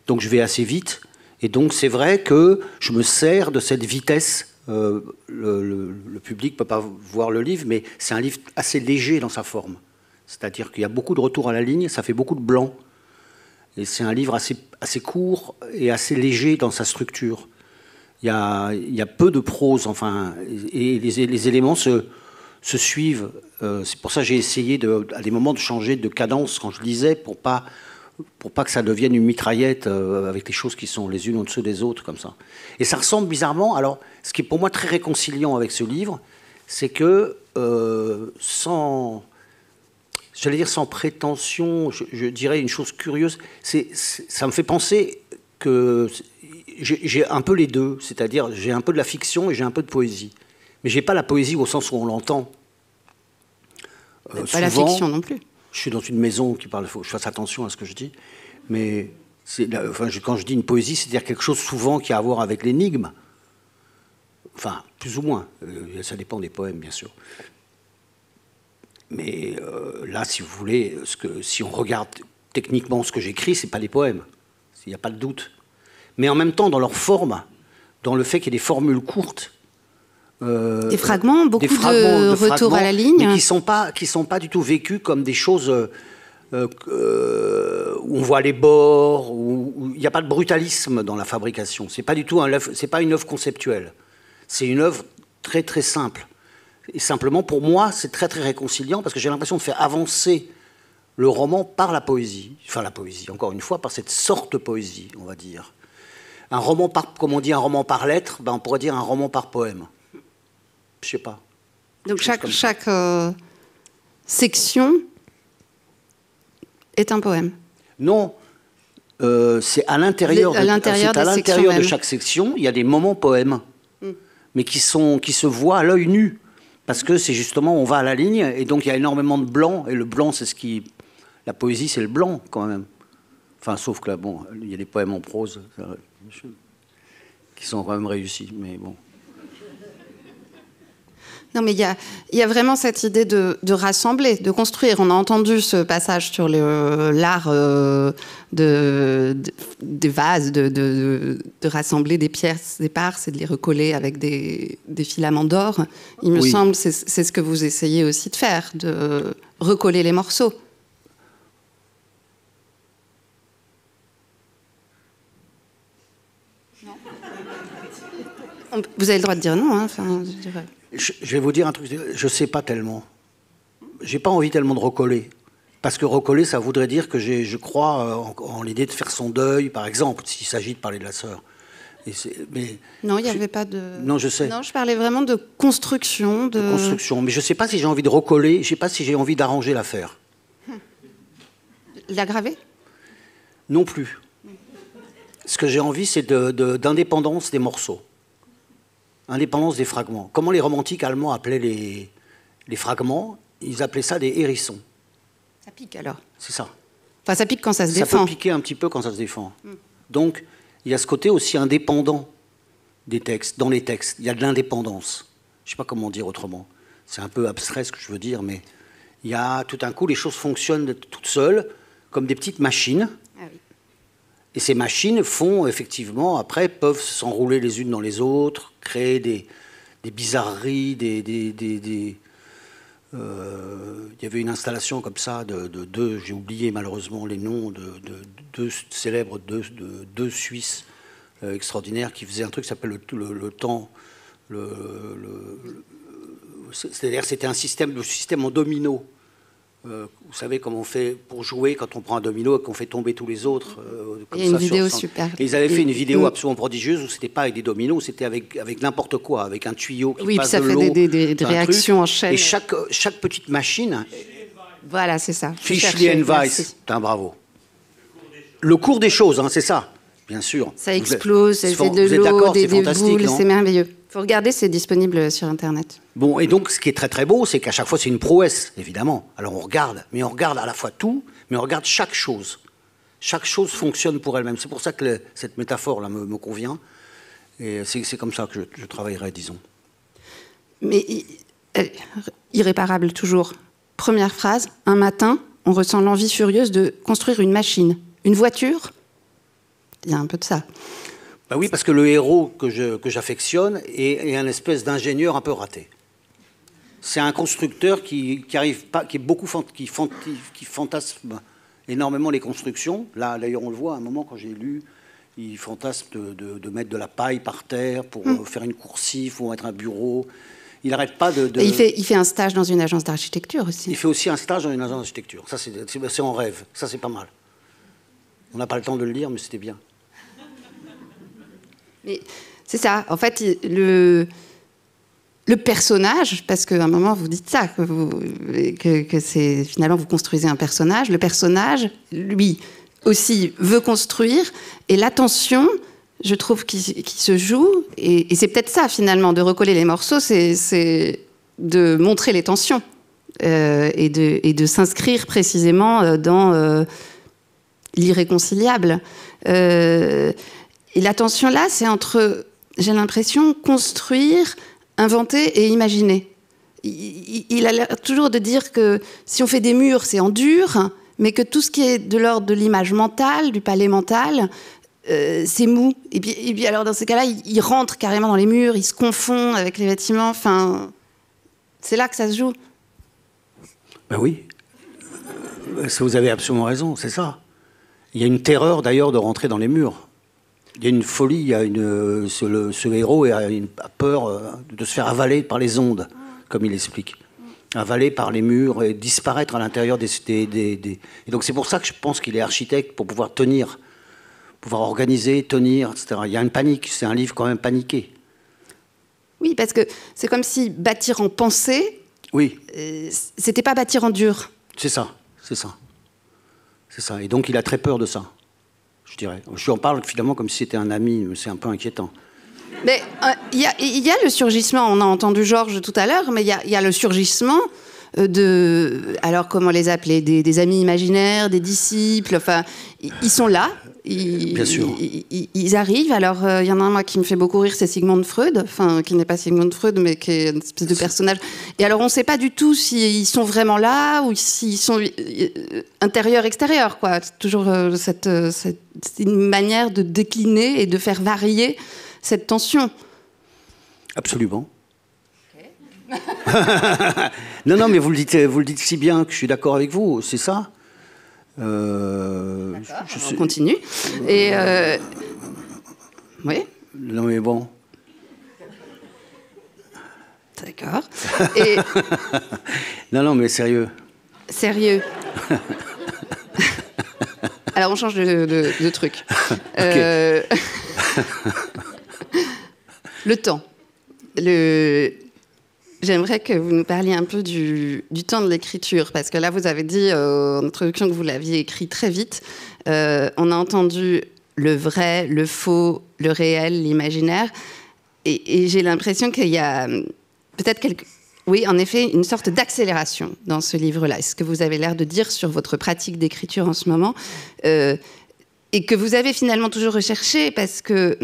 A: Donc je vais assez vite. Et donc c'est vrai que je me sers de cette vitesse. Le public ne peut pas voir le livre, mais c'est un livre assez léger dans sa forme. C'est-à-dire qu'il y a beaucoup de retours à la ligne, ça fait beaucoup de blanc. Et c'est un livre assez court et assez léger dans sa structure. Il y a peu de prose, enfin, et les éléments se suivent. C'est pour ça que j'ai essayé à des moments de changer de cadence quand je lisais, pour pas pour pas que ça devienne une mitraillette avec les choses qui sont les unes au-dessus des autres, comme ça. Et ça ressemble bizarrement... Alors, ce qui est pour moi très réconciliant avec ce livre, c'est que j'allais dire sans prétention, je dirais une chose curieuse, ça me fait penser que j'ai un peu les deux, c'est-à-dire j'ai un peu de la fiction et j'ai un peu de poésie. Mais j'ai pas la poésie au sens où on l'entend.
B: Pas
A: souvent,
B: la fiction non plus.
A: Je suis dans une maison qui parle, il faut que je fasse attention à ce que je dis, mais quand je dis une poésie, c'est-à-dire quelque chose souvent qui a à voir avec l'énigme. Enfin, plus ou moins. Ça dépend des poèmes, bien sûr. Mais là, si vous voulez, si on regarde techniquement ce que j'écris, c'est pas des poèmes. Il n'y a pas de doute. Mais en même temps, dans leur forme, dans le fait qu'il y ait des formules courtes,
B: des fragments, beaucoup de retours à la ligne,
A: mais qui sont pas du tout vécus comme des choses où on voit les bords, où il n'y a pas de brutalisme dans la fabrication. C'est pas du tout c'est pas une œuvre conceptuelle. C'est une œuvre très très simple. Et simplement, pour moi, c'est très très réconciliant parce que j'ai l'impression de faire avancer le roman par la poésie. Enfin, la poésie, encore une fois, par cette sorte de poésie, on va dire. Un roman par, comme on dit, un roman par lettre, ben on pourrait dire un roman par poème. Je sais pas.
B: Donc chaque section est un poème.
A: Non, c'est à l'intérieur de chaque section, il y a des moments poèmes, mais qui se voient à l'œil nu. Parce que c'est justement, on va à la ligne, et donc il y a énormément de blanc, et le blanc, c'est ce qui... La poésie, c'est le blanc, quand même. Enfin, sauf que là, bon, il y a des poèmes en prose qui sont quand même réussis, mais bon.
B: Non, mais il y a vraiment cette idée de rassembler, de construire. On a entendu ce passage sur l'art des vases, de rassembler des pièces éparses et de les recoller avec des filaments d'or. Il me semble c'est ce que vous essayez aussi de faire, de recoller les morceaux. Non. Vous avez le droit de dire non, hein, enfin, je dirais.
A: Je vais vous dire un truc, je ne sais pas tellement. J'ai pas envie tellement de recoller. Parce que recoller, ça voudrait dire que je crois en l'idée de faire son deuil, par exemple, s'il s'agit de parler de la sœur. Mais
B: non, il n'y avait pas de...
A: Non, je sais.
B: Non, je parlais vraiment de construction. De
A: construction. Mais je ne sais pas si j'ai envie de recoller, je ne sais pas si j'ai envie d'arranger l'affaire.
B: L'aggraver ?
A: Non plus. Ce que j'ai envie, c'est d'indépendance des morceaux. Indépendance des fragments. Comment les romantiques allemands appelaient les fragments? Ils appelaient ça des hérissons.
B: Ça pique alors? C'est
A: ça.
B: Enfin, ça pique quand ça se défend.
A: Ça peut piquer un petit peu quand ça se défend. Donc, il y a ce côté aussi indépendant des textes, dans les textes. Il y a de l'indépendance. Je ne sais pas comment dire autrement. C'est un peu abstrait ce que je veux dire, mais il y a tout d'un coup, les choses fonctionnent toutes seules, comme des petites machines. Ah oui. Et ces machines font, effectivement, après, peuvent s'enrouler les unes dans les autres, créer des bizarreries, il y avait une installation comme ça de deux, j'ai oublié malheureusement les noms, de deux célèbres, deux Suisses extraordinaires qui faisaient un truc qui s'appelle le temps. C'est-à-dire c'était le système en domino. Vous savez comment on fait pour jouer quand on prend un domino et qu'on fait tomber tous les autres.
B: Il y a une vidéo super.
A: Et ils avaient fait une vidéo absolument prodigieuse où c'était pas avec des dominos, c'était avec n'importe quoi, avec un tuyau qui passe de l'eau. Oui, puis ça fait
B: des réactions en chaîne.
A: Et chaque petite machine...
B: Voilà, c'est ça.
A: Fischli & Weiss, bravo. Le cours des choses, hein, c'est ça, bien sûr.
B: Ça explose, ça fait de l'eau, des boules, c'est merveilleux. Il faut regarder, c'est disponible sur Internet.
A: Bon, et donc, ce qui est très très beau, c'est qu'à chaque fois, c'est une prouesse, évidemment. Alors, on regarde, mais on regarde à la fois tout, mais on regarde chaque chose. Chaque chose fonctionne pour elle-même. C'est pour ça que cette métaphore-là me convient. Et c'est comme ça que je travaillerai, disons.
B: Mais irréparable, toujours. Première phrase, un matin, on ressent l'envie furieuse de construire une machine. Une voiture, il y a un peu de ça.
A: Ben oui, parce que le héros que j'affectionne est un espèce d'ingénieur un peu raté. C'est un constructeur qui fantasme énormément les constructions. Là, d'ailleurs, on le voit à un moment quand j'ai lu, il fantasme de mettre de la paille par terre pour faire une coursive ou mettre un bureau. Il n'arrête pas de...
B: Il fait un stage dans une agence d'architecture aussi.
A: Il fait aussi un stage dans une agence d'architecture. Ça, c'est en rêve. Ça, c'est pas mal. On n'a pas le temps de le lire, mais c'était bien.
B: Mais c'est ça. En fait, le personnage, parce qu'à un moment vous dites ça, que c'est finalement vous construisez un personnage. Le personnage, lui aussi, veut construire, et la tension, je trouve, qui se joue, et c'est peut-être ça finalement, de recoller les morceaux, c'est de montrer les tensions et de s'inscrire précisément dans l'irréconciliable. Et la tension là, c'est entre, j'ai l'impression, construire, inventer et imaginer. Il a l'air toujours de dire que si on fait des murs, c'est en dur, mais que tout ce qui est de l'ordre de l'image mentale, du palais mental, c'est mou. Et puis alors dans ces cas-là, il rentre carrément dans les murs, il se confond avec les bâtiments. Enfin, c'est là que ça se joue.
A: Ben oui, vous avez absolument raison, c'est ça. Il y a une terreur d'ailleurs de rentrer dans les murs. Il y a une folie, il y a ce héros a peur de se faire avaler par les ondes, comme il explique. Avaler par les murs et disparaître à l'intérieur des... Et donc c'est pour ça que je pense qu'il est architecte, pour pouvoir tenir, pouvoir organiser, tenir, etc. Il y a une panique, c'est un livre quand même paniqué.
B: Oui, parce que c'est comme si bâtir en pensée,
A: oui.
B: C'était pas bâtir en dur.
A: C'est ça, c'est ça. C'est ça. Et donc il a très peur de ça, je dirais. Je lui en parle finalement comme si c'était un ami, mais c'est un peu inquiétant.
B: Mais il y a le surgissement, on a entendu Georges tout à l'heure, mais il y a le surgissement alors comment les appeler, des amis imaginaires, des disciples, enfin, ils sont là,
A: Bien sûr.
B: Ils arrivent. Alors, il y en a un, moi, qui me fait beaucoup rire, c'est Sigmund Freud, enfin, qui n'est pas Sigmund Freud, mais qui est une espèce de personnage. Et alors, on ne sait pas du tout s'ils sont vraiment là ou s'ils sont intérieurs, extérieurs, quoi. C'est toujours une manière de décliner et de faire varier cette tension.
A: Absolument. Okay. non, mais vous le dites si bien que je suis d'accord avec vous, c'est ça.
B: On continue. Et oui.
A: Non, mais bon.
B: D'accord. Et
A: non, mais sérieux.
B: Sérieux. Alors, on change de truc.
A: Okay.
B: Le temps. J'aimerais que vous nous parliez un peu du temps de l'écriture, parce que là, vous avez dit en introduction que vous l'aviez écrit très vite. On a entendu le vrai, le faux, le réel, l'imaginaire. Et j'ai l'impression qu'il y a peut-être oui, en effet, une sorte d'accélération dans ce livre-là. C'est ce que vous avez l'air de dire sur votre pratique d'écriture en ce moment. Et que vous avez finalement toujours recherché, parce que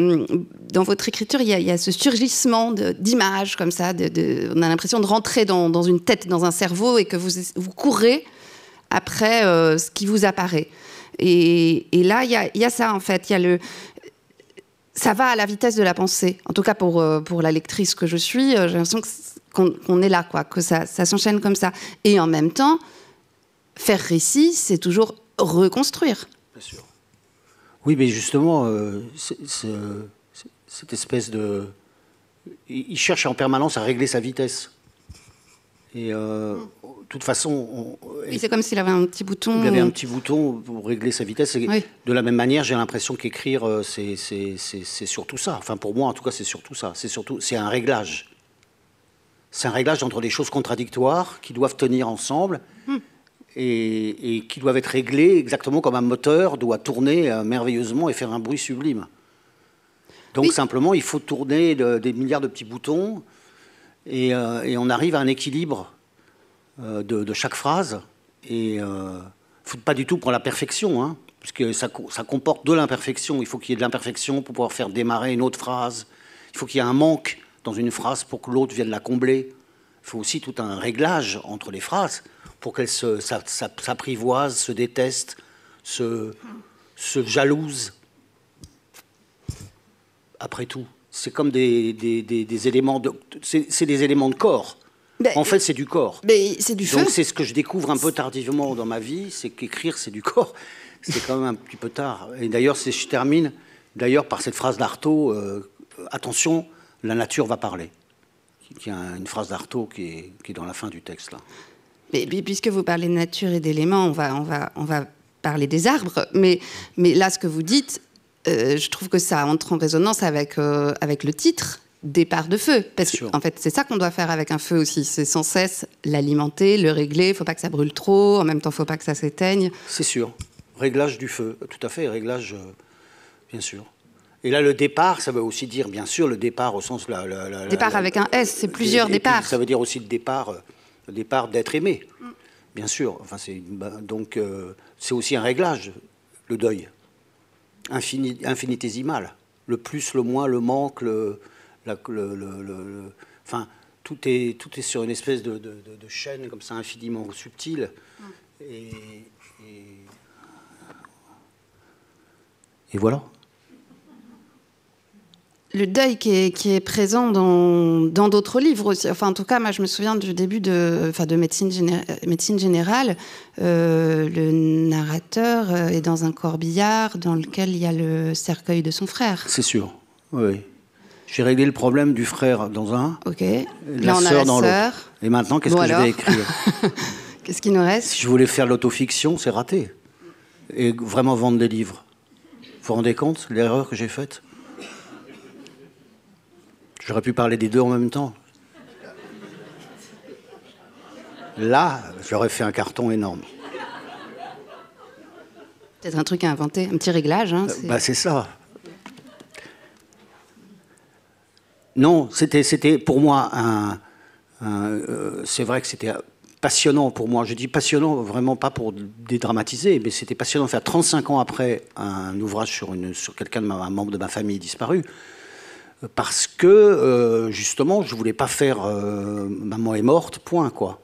B: dans votre écriture, il y a ce surgissement d'images comme ça. On a l'impression de rentrer dans une tête, dans un cerveau, et que vous courez après ce qui vous apparaît. Et là, il y a ça, en fait. Ça va à la vitesse de la pensée. En tout cas, pour la lectrice que je suis, j'ai l'impression qu'on est là, quoi, que ça s'enchaîne comme ça. Et en même temps, faire récit, c'est toujours reconstruire.
A: Bien sûr. Oui, mais justement, cette espèce de... Il cherche en permanence à régler sa vitesse. Et de toute façon...
B: Oui, c'est comme s'il avait un petit bouton...
A: Il avait un petit bouton pour régler sa vitesse. Et oui. De la même manière, j'ai l'impression qu'écrire, c'est surtout ça. Enfin, pour moi, en tout cas, c'est surtout ça. C'est un réglage. C'est un réglage entre des choses contradictoires qui doivent tenir ensemble. Et qui doivent être réglés exactement comme un moteur doit tourner merveilleusement et faire un bruit sublime. Donc oui. Simplement, il faut tourner des milliards de petits boutons et on arrive à un équilibre de chaque phrase. Et il ne faut pas du tout pour la perfection, hein, puisque ça comporte de l'imperfection. Il faut qu'il y ait de l'imperfection pour pouvoir faire démarrer une autre phrase. Il faut qu'il y ait un manque dans une phrase pour que l'autre vienne la combler. Il faut aussi tout un réglage entre les phrases pour qu'elles s'apprivoisent, se détestent, se jalousent. Après tout, c'est comme des éléments c'est des éléments de corps. En fait, c'est du corps.
B: Mais c'est du feu.
A: Donc c'est ce que je découvre un peu tardivement dans ma vie, c'est qu'écrire, c'est du corps. C'est quand même un petit peu tard. Et d'ailleurs, je termine par cette phrase d'Artaud, attention, la nature va parler. Qui a une phrase d'Artaud qui est dans la fin du texte, là.
B: Mais puisque vous parlez de nature et d'éléments, on va parler des arbres, mais là, ce que vous dites, je trouve que ça entre en résonance avec le titre, départ de feu. Parce qu'en fait, c'est ça qu'on doit faire avec un feu aussi. C'est sans cesse l'alimenter, le régler. Il ne faut pas que ça brûle trop. En même temps, il ne faut pas que ça s'éteigne.
A: C'est sûr. Réglage du feu, tout à fait. Réglage, bien sûr. Et là, le départ, ça veut aussi dire, bien sûr, le départ au sens...
B: Départ avec un S, c'est plusieurs départs.
A: Ça veut dire aussi le départ d'être aimé, bien sûr. Enfin, donc, c'est aussi un réglage, le deuil. Infinitésimal. Le plus, le moins, le manque, enfin, tout est sur une espèce de chaîne comme ça, infiniment subtile. Et voilà.
B: Le deuil qui est présent dans d'autres livres aussi. Enfin, en tout cas, moi, je me souviens du début de médecine générale. Le narrateur est dans un corbillard dans lequel il y a le cercueil de son frère.
A: C'est sûr, oui. J'ai réglé le problème du frère dans un,
B: ok.
A: La sœur dans l'autre. Et maintenant, qu'est-ce que je vais écrire?
B: Qu'est-ce qui nous reste?
A: Si je voulais faire l'autofiction, c'est raté. Et vraiment vendre des livres. Vous vous rendez compte, l'erreur que j'ai faite? J'aurais pu parler des deux en même temps. Là, j'aurais fait un carton énorme.
B: Peut-être un truc à inventer, un petit réglage. Hein,
A: c'est ça. Non, c'était pour moi c'est vrai que c'était passionnant pour moi. Je dis passionnant, vraiment pas pour dédramatiser, mais c'était passionnant de faire 35 ans après un ouvrage sur quelqu'un un membre de ma famille disparu. Parce que, justement, je ne voulais pas faire Maman est morte, point, quoi.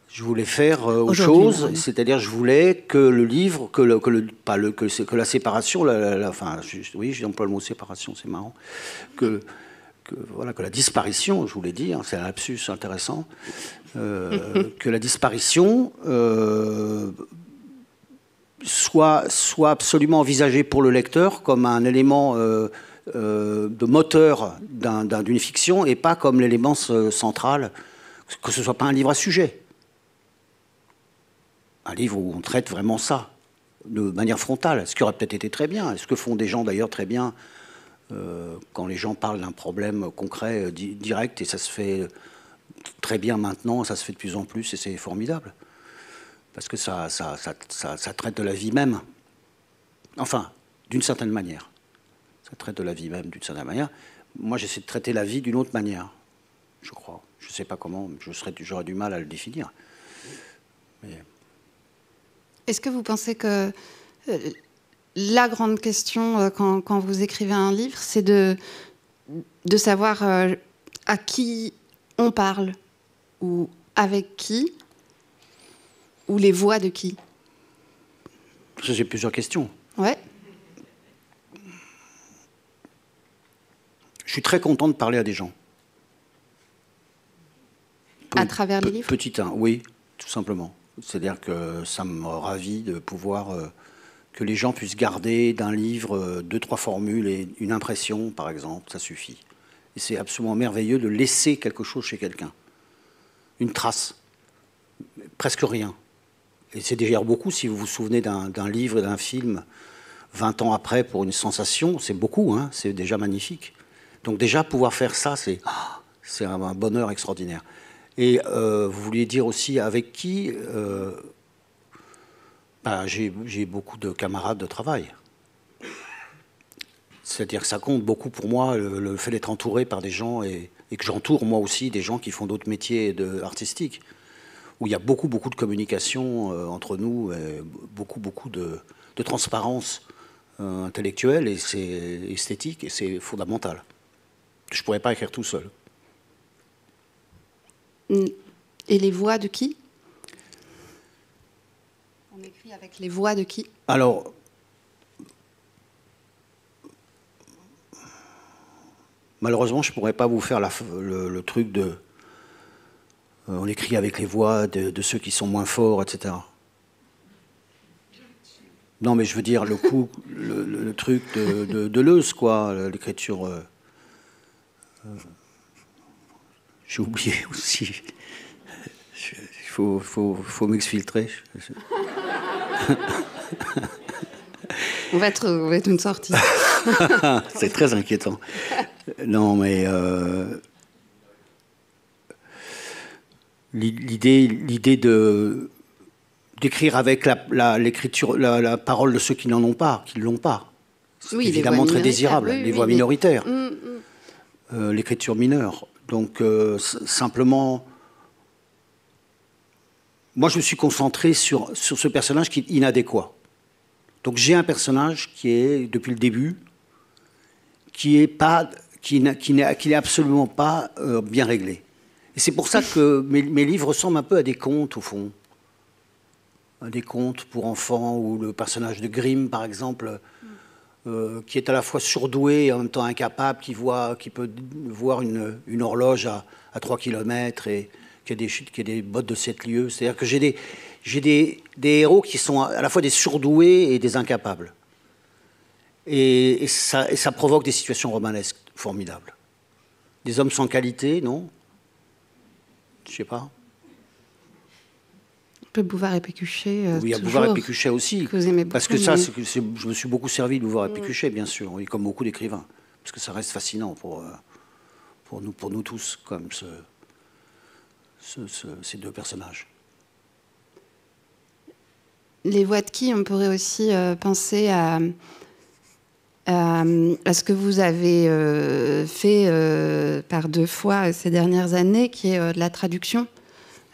A: Je voulais faire autre chose, c'est-à-dire je voulais que le livre, que la séparation, enfin, oui, j'emploie le mot séparation, c'est marrant, que la disparition, je voulais dire, c'est un lapsus intéressant, que la disparition soit absolument envisagée pour le lecteur comme un élément de moteur d'une fiction et pas comme l'élément central, que ce ne soit pas un livre à sujet. Un livre où on traite vraiment ça, de manière frontale, ce qui aurait peut-être été très bien, ce que font des gens d'ailleurs très bien quand les gens parlent d'un problème concret, direct, et ça se fait très bien maintenant, ça se fait de plus en plus, et c'est formidable. Parce que ça traite de la vie même. Enfin, d'une certaine manière. Ça traite de la vie même d'une certaine manière. Moi, j'essaie de traiter la vie d'une autre manière, je crois. Je ne sais pas comment, j'aurais du mal à le définir. Mais...
B: Est-ce que vous pensez que la grande question quand vous écrivez un livre, c'est de savoir à qui on parle, ou avec qui, ou les voix de qui?
A: J'ai plusieurs questions.
B: Ouais.
A: Je suis très content de parler à des gens.
B: À travers les livres?
A: Petit 1, oui, tout simplement. C'est-à-dire que ça me ravit de pouvoir... que les gens puissent garder d'un livre 2-3 formules et une impression, par exemple, ça suffit. Et c'est absolument merveilleux de laisser quelque chose chez quelqu'un. Une trace. Presque rien. Et c'est déjà beaucoup, si vous vous souvenez d'un livre, d'un film, 20 ans après, pour une sensation, c'est beaucoup, hein, c'est déjà magnifique. Donc déjà, pouvoir faire ça, c'est un bonheur extraordinaire. Et vous vouliez dire aussi avec qui j'ai beaucoup de camarades de travail. C'est-à-dire que ça compte beaucoup pour moi, le fait d'être entouré par des gens et que j'entoure moi aussi des gens qui font d'autres métiers artistiques, où il y a beaucoup de communication entre nous, beaucoup de transparence intellectuelle, et c'est esthétique, et c'est fondamental. Je ne pourrais pas écrire tout seul.
B: Et les voix de qui? On écrit avec les voix de qui?
A: Alors, malheureusement, je ne pourrais pas vous faire le truc de... on écrit avec les voix de ceux qui sont moins forts, etc. Non, mais je veux dire, le truc de Deleuze, quoi, l'écriture... j'ai oublié aussi. Il faut m'exfiltrer.
B: On va trouver une sortie.
A: C'est très inquiétant. Non, mais l'idée d'écrire avec l'écriture, la parole de ceux qui n'en ont pas, qui ne l'ont pas. C'est évidemment très désirable. Les voix minoritaires. L'écriture mineure. Donc, simplement... Moi, je me suis concentré sur ce personnage qui est inadéquat. Donc, j'ai un personnage qui est, depuis le début, qui n'est absolument pas bien réglé. Et c'est pour ça que mes livres ressemblent un peu à des contes, au fond. À des contes pour enfants, ou le personnage de Grimm, par exemple, qui est à la fois surdoué et en même temps incapable, qui peut voir une horloge à 3 km et qui a des bottes de 7 lieues. C'est-à-dire que j'ai des héros qui sont à la fois des surdoués et des incapables. Et ça provoque des situations romanesques formidables. Des hommes sans qualité, non? Je sais pas.
B: Un peu Bouvard et Pécuchet.
A: Oui, il y a Bouvard et Pécuchet aussi.
B: Que vous aimez beaucoup,
A: parce que ça, je me suis beaucoup servi de Bouvard et Pécuchet, bien sûr, oui, comme beaucoup d'écrivains. Parce que ça reste fascinant pour nous tous, comme ces deux personnages.
B: Les voix de qui, on pourrait aussi penser à ce que vous avez fait par 2 fois ces dernières années, qui est de la traduction.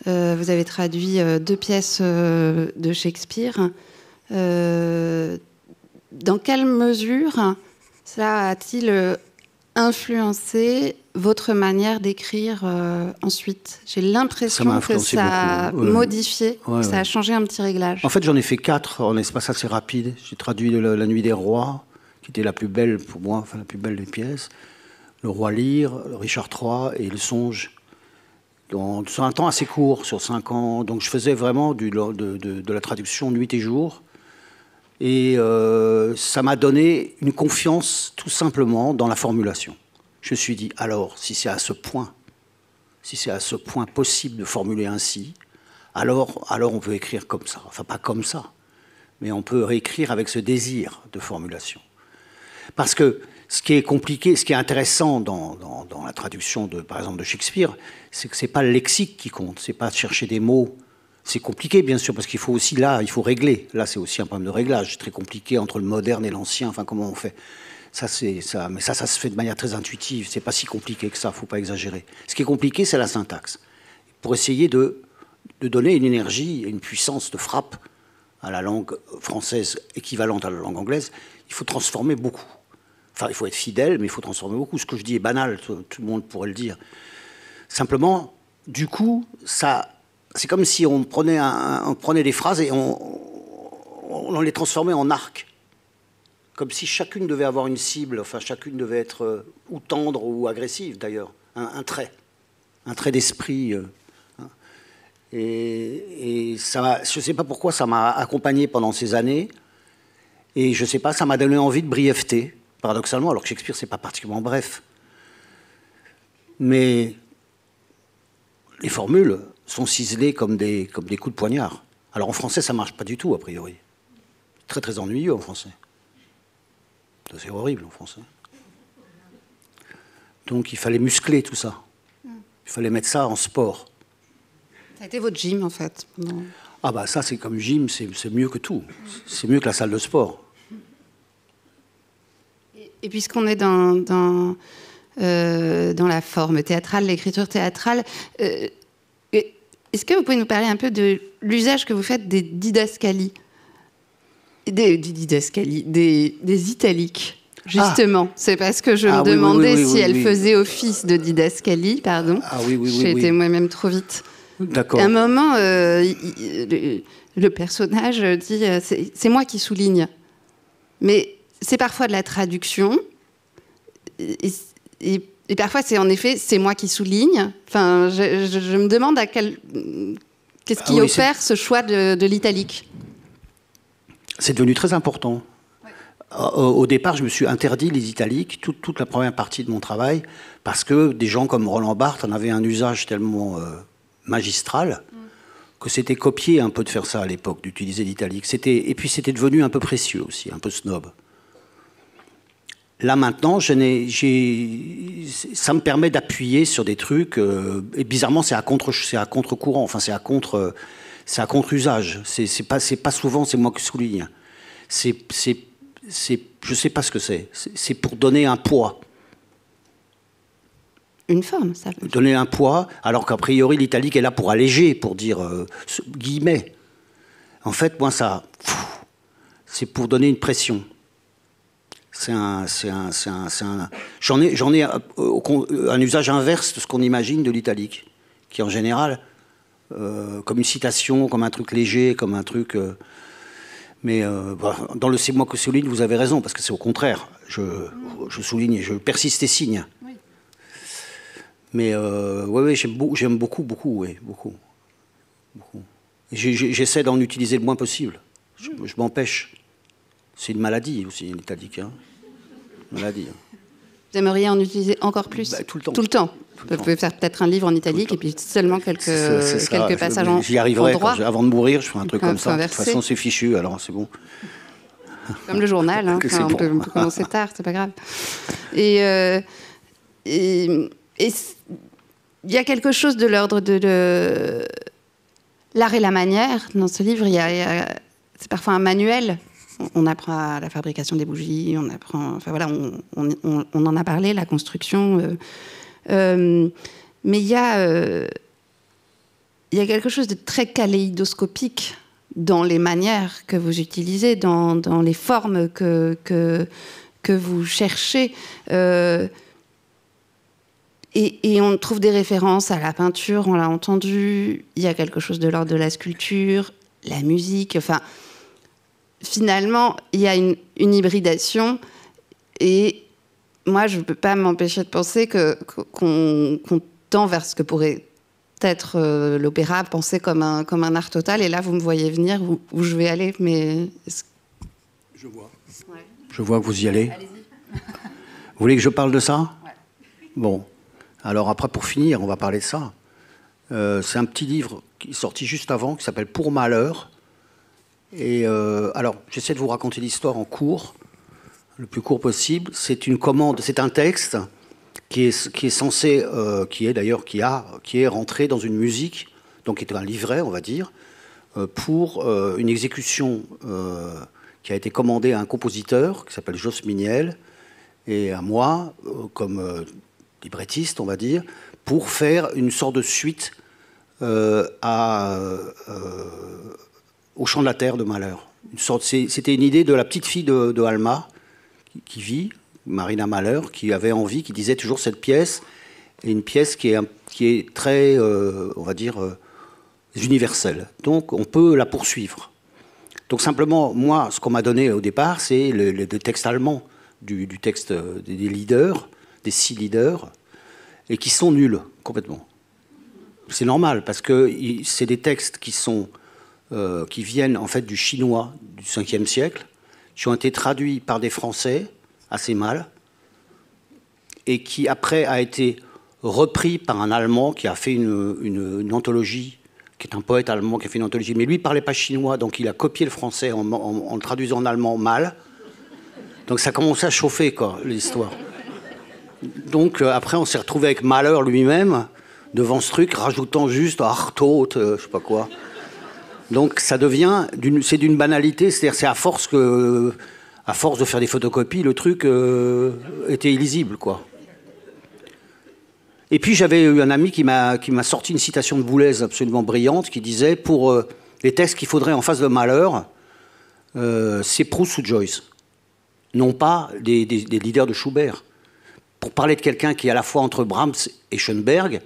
B: Vous avez traduit 2 pièces de Shakespeare. Dans quelle mesure cela a-t-il influencé votre manière d'écrire ensuite? J'ai l'impression que ça a modifié, que ça a changé un petit réglage.
A: En fait, j'en ai fait 4 en espace assez rapide. J'ai traduit La Nuit des Rois, qui était la plus belle pour moi, enfin la plus belle des pièces, Le Roi Lear, Richard III et Le Songe. Sur un temps assez court, sur 5 ans. Donc je faisais vraiment de la traduction nuit et jour. Et ça m'a donné une confiance tout simplement dans la formulation. Je me suis dit, alors, si c'est à ce point possible de formuler ainsi, alors on peut écrire comme ça. Enfin, pas comme ça, mais on peut réécrire avec ce désir de formulation. Parce que ce qui est compliqué, ce qui est intéressant dans la traduction, par exemple, de Shakespeare, c'est que ce n'est pas le lexique qui compte, c'est pas de chercher des mots. C'est compliqué, bien sûr, parce qu'il faut aussi, il faut régler. Là, c'est aussi un problème de réglage. C'est très compliqué entre le moderne et l'ancien. Enfin, comment on fait ? Mais ça se fait de manière très intuitive. C'est pas si compliqué que ça, faut pas exagérer. Ce qui est compliqué, c'est la syntaxe. Pour essayer de donner une énergie, une puissance de frappe à la langue française équivalente à la langue anglaise, il faut transformer beaucoup. Enfin, il faut être fidèle, mais il faut transformer beaucoup. Ce que je dis est banal, tout le monde pourrait le dire. Simplement, du coup, c'est comme si on prenait des phrases et on les transformait en arcs. Comme si chacune devait avoir une cible, enfin chacune devait être ou tendre ou agressive d'ailleurs, un trait d'esprit. Et ça, je ne sais pas pourquoi ça m'a accompagné pendant ces années, et je ne sais pas, ça m'a donné envie de brièveté, paradoxalement, alors que Shakespeare, c'est pas particulièrement bref. Mais les formules sont ciselées comme des coups de poignard. Alors en français, ça ne marche pas du tout, a priori. Très très ennuyeux en français. C'est horrible en français. Donc il fallait muscler tout ça. Il fallait mettre ça en sport.
B: Ça a été votre gym, en fait.
A: Ah bah ça, c'est comme gym, c'est mieux que tout. C'est mieux que la salle de sport.
B: Et puisqu'on est dans la forme théâtrale, l'écriture théâtrale, est-ce que vous pouvez nous parler un peu de l'usage que vous faites des didascalies, des italiques, justement? C'est parce que je me demandais si elle faisait office de didascalie, pardon. J'ai été moi-même trop vite.
A: D'accord.
B: À un moment, le personnage dit c'est moi qui souligne. Mais c'est parfois de la traduction. Et parfois, c'est en effet, c'est moi qui souligne. Enfin, je me demande qu'est-ce qui opère ce choix de l'italique.
A: C'est devenu très important. Au départ, je me suis interdit les italiques, toute la première partie de mon travail, parce que des gens comme Roland Barthes en avaient un usage tellement magistral que c'était copié un peu de faire ça à l'époque, d'utiliser l'italique. Et puis c'était devenu un peu précieux aussi, un peu snob. Là maintenant, ça me permet d'appuyer sur des trucs, et bizarrement c'est à contre-courant, enfin c'est à contre-usage. C'est pas souvent, c'est moi qui souligne. Je sais pas ce que c'est. C'est pour donner un poids.
B: Une forme, ça.
A: Donner un poids, alors qu'a priori l'italique est là pour alléger, pour dire guillemets. En fait, moi c'est pour donner une pression. J'en ai un usage inverse de ce qu'on imagine de l'italique, qui en général, comme une citation, comme un truc léger, comme un truc. Mais dans le c'est moi que souligne, vous avez raison, parce que c'est au contraire. Je souligne et je persiste et signe. Oui. Mais ouais, j'aime beaucoup, ouais, beaucoup. J'essaie d'en utiliser le moins possible. Je m'empêche. C'est une maladie aussi, l'italique. Hein. Maladie.
B: Vous aimeriez en utiliser encore plus?
A: Tout le temps.
B: Tout le temps. Vous pouvez faire peut-être un livre en italique et puis seulement quelques passages en droit.
A: J'y arriverai. Avant de mourir, je ferai un truc comme ça. De toute façon, c'est fichu, alors c'est bon.
B: Comme le journal. Hein. Enfin, on peut commencer tard, c'est pas grave. Et il y a quelque chose de l'ordre de l'art et la manière. Dans ce livre, c'est parfois un manuel. On apprend à la fabrication des bougies, on apprend... Enfin voilà, on en a parlé, la construction. Mais il y a quelque chose de très kaléidoscopique dans les manières que vous utilisez, dans les formes que vous cherchez. Et on trouve des références à la peinture, on l'a entendu. Il y a quelque chose de l'ordre de la sculpture, la musique, enfin... Finalement, il y a une hybridation et moi, je ne peux pas m'empêcher de penser qu'on tend vers ce que pourrait être l'opéra, penser comme un art total. Et là, vous me voyez venir où je vais aller, mais...
A: Je vois. Ouais. Je vois que vous y allez. Allez-y. Vous voulez que je parle de ça? Ouais. Bon. Alors après, pour finir, on va parler de ça. C'est un petit livre qui est sorti juste avant, qui s'appelle « Pour malheur ». Et alors, j'essaie de vous raconter l'histoire en court, le plus court possible. C'est une commande, c'est un texte qui est censé, qui est rentré dans une musique, donc qui est un livret, on va dire, pour une exécution qui a été commandée à un compositeur qui s'appelle Jos Miniel et à moi, comme librettiste, on va dire, pour faire une sorte de suite au Chant de la Terre de Mahler. C'était une idée de la petite fille de Alma, qui vit, Marina Mahler, qui avait envie, qui disait toujours cette pièce, et une pièce qui est très, on va dire, universelle. Donc on peut la poursuivre. Donc simplement, moi, ce qu'on m'a donné au départ, c'est le texte allemand du texte des leaders, des 6 leaders, et qui sont nuls, complètement. C'est normal, parce que c'est des textes qui viennent en fait du chinois du 5e siècle, qui ont été traduits par des Français assez mal, et qui après a été repris par un Allemand qui a fait une anthologie, qui est un poète allemand qui a fait une anthologie. Mais lui, il ne parlait pas chinois, donc il a copié le français en le traduisant en allemand mal. Donc ça a commencé à chauffer, quoi, l'histoire. Donc après, on s'est retrouvé avec Mahler lui-même, devant ce truc, rajoutant juste Artaud, je sais pas quoi. Donc ça devient, c'est d'une banalité, c'est-à-dire c'est à force de faire des photocopies, le truc était illisible, quoi. Et puis j'avais eu un ami qui m'a sorti une citation de Boulez absolument brillante, qui disait, pour les textes qu'il faudrait en face de Mahler, c'est Proust ou Joyce, non pas des leaders de Schubert. Pour parler de quelqu'un qui est à la fois entre Brahms et Schoenberg,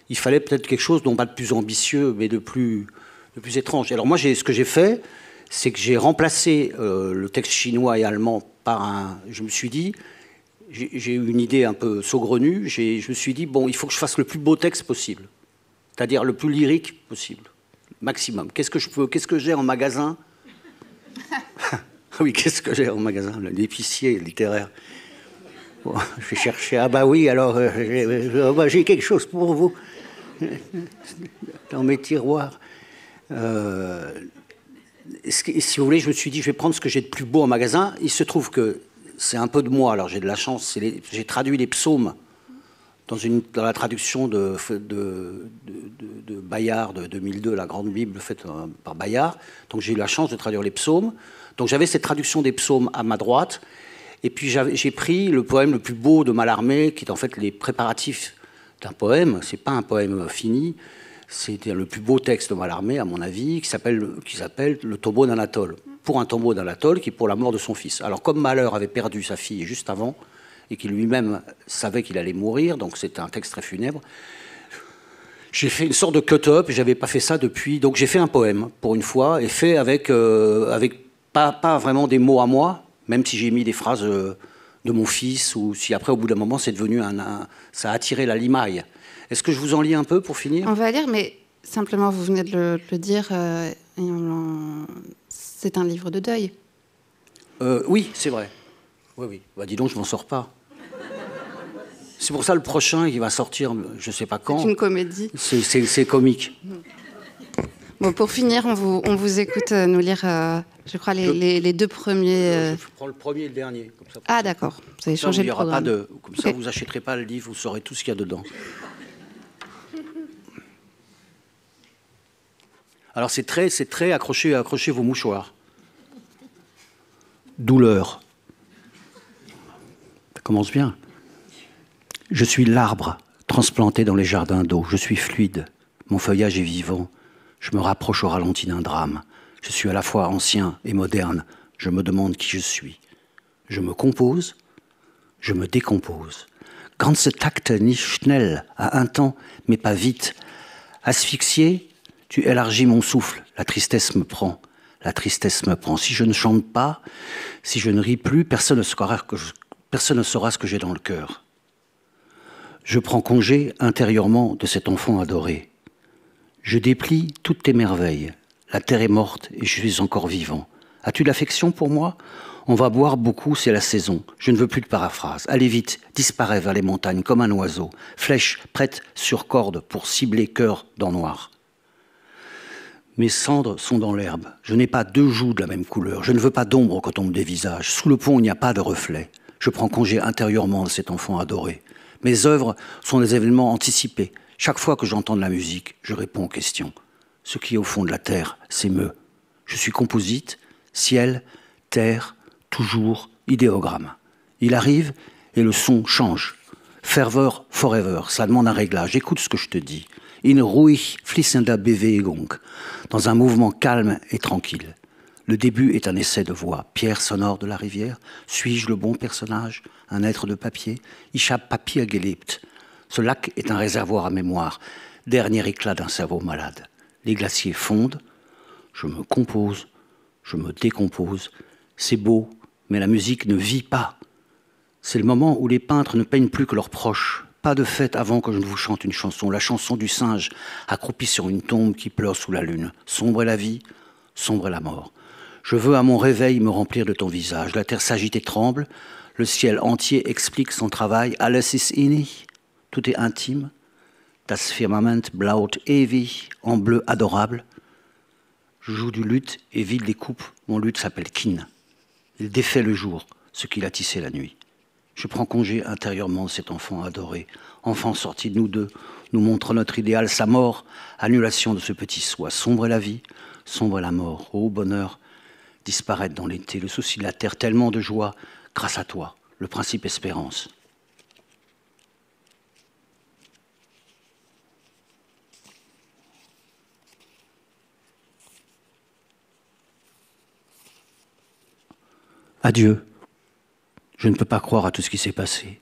A: il fallait peut-être quelque chose non pas de plus ambitieux, mais de plus étrange. Alors moi, ce que j'ai fait, c'est que j'ai remplacé le texte chinois et allemand par un... Je me suis dit, j'ai eu une idée un peu saugrenue, je me suis dit, bon, il faut que je fasse le plus beau texte possible. C'est-à-dire le plus lyrique possible. Maximum. Qu'est-ce que j'ai en magasin? Oui, qu'est-ce que j'ai en magasin? L'épicier littéraire. Bon, je vais chercher. Ah bah oui, alors j'ai quelque chose pour vous dans mes tiroirs. Si vous voulez, je me suis dit, je vais prendre ce que j'ai de plus beau en magasin. Il se trouve que c'est un peu de moi, alors j'ai de la chance. J'ai traduit les psaumes dans la traduction de Bayard de 2002, la grande Bible faite par Bayard. Donc j'ai eu la chance de traduire les psaumes. Donc j'avais cette traduction des psaumes à ma droite. Et puis j'ai pris le poème le plus beau de Mallarmé, qui est en fait les préparatifs d'un poème. C'est pas un poème fini. C'était le plus beau texte de Mallarmé, à mon avis, qui s'appelle Le tombeau d'Anatole. Pour un tombeau d'Anatole, qui est pour la mort de son fils. Alors comme Malheur avait perdu sa fille juste avant, et qu'il lui-même savait qu'il allait mourir, donc c'était un texte très funèbre, j'ai fait une sorte de cut-up, et j'avais pas fait ça depuis. Donc j'ai fait un poème, pour une fois, et fait avec pas vraiment des mots à moi, même si j'ai mis des phrases de mon fils, ou si après, au bout d'un moment, c'est devenu ça a attiré la limaille. Est-ce que je vous en lis un peu pour finir ?
B: On va lire, mais simplement, vous venez de le dire, c'est un livre de deuil.
A: Oui, c'est vrai. Oui. Bah, dis donc, je m'en sors pas. C'est pour ça le prochain, il va sortir, je sais pas quand.
B: C'est une comédie.
A: C'est comique.
B: Bon, pour finir, on vous écoute nous lire, je crois, les deux premiers...
A: Je prends le premier et le dernier. Comme ça,
B: ah, d'accord. Vous avez changé le programme.
A: Comme ça, vous n'achèterez pas le livre, vous saurez tout ce qu'il y a dedans. Alors c'est très accrochez vos mouchoirs. Douleur. Ça commence bien. Je suis l'arbre transplanté dans les jardins d'eau. Je suis fluide. Mon feuillage est vivant. Je me rapproche au ralenti d'un drame. Je suis à la fois ancien et moderne. Je me demande qui je suis. Je me compose. Je me décompose. Ganze Takte nicht schnell, à un temps, mais pas vite. Asphyxié, tu élargis mon souffle, la tristesse me prend, la tristesse me prend. Si je ne chante pas, si je ne ris plus, personne ne saura ce que j'ai dans le cœur. Je prends congé intérieurement de cet enfant adoré. Je déplie toutes tes merveilles. La terre est morte et je suis encore vivant. As-tu de l'affection pour moi ? On va boire beaucoup, c'est la saison. Je ne veux plus de paraphrase. Allez vite, disparais vers les montagnes comme un oiseau. Flèche prête sur corde pour cibler cœur dans noir. Mes cendres sont dans l'herbe. Je n'ai pas deux joues de la même couleur. Je ne veux pas d'ombre quand on me dévisage. Sous le pont, il n'y a pas de reflet. Je prends congé intérieurement de cet enfant adoré. Mes œuvres sont des événements anticipés. Chaque fois que j'entends de la musique, je réponds aux questions. Ce qui est au fond de la terre s'émeut. Je suis composite, ciel, terre, toujours, idéogramme. Il arrive et le son change. Ferveur forever, ça demande un réglage. Écoute ce que je te dis. In ruhig fließender Bewegung, dans un mouvement calme et tranquille. Le début est un essai de voix. Pierre sonore de la rivière. Suis-je le bon personnage? Un être de papier? Ich hab Papier gelebt. Ce lac est un réservoir à mémoire. Dernier éclat d'un cerveau malade. Les glaciers fondent. Je me compose. Je me décompose. C'est beau, mais la musique ne vit pas. C'est le moment où les peintres ne peignent plus que leurs proches. Pas de fête avant que je ne vous chante une chanson. La chanson du singe accroupi sur une tombe qui pleure sous la lune. Sombre est la vie, sombre est la mort. Je veux à mon réveil me remplir de ton visage. La terre s'agite et tremble. Le ciel entier explique son travail. Alles ist innig. Tout est intime. Das Firmament blaut ewig, en bleu adorable. Je joue du luth et vide les coupes. Mon luth s'appelle Kin. Il défait le jour, ce qu'il a tissé la nuit. Je prends congé intérieurement de cet enfant adoré. Enfant sorti de nous deux, nous montre notre idéal, sa mort, annulation de ce petit soi. Sombre est la vie, sombre est la mort. Ô bonheur, disparaître dans l'été, le souci de la terre, tellement de joie, grâce à toi, le principe espérance. Adieu. Je ne peux pas croire à tout ce qui s'est passé.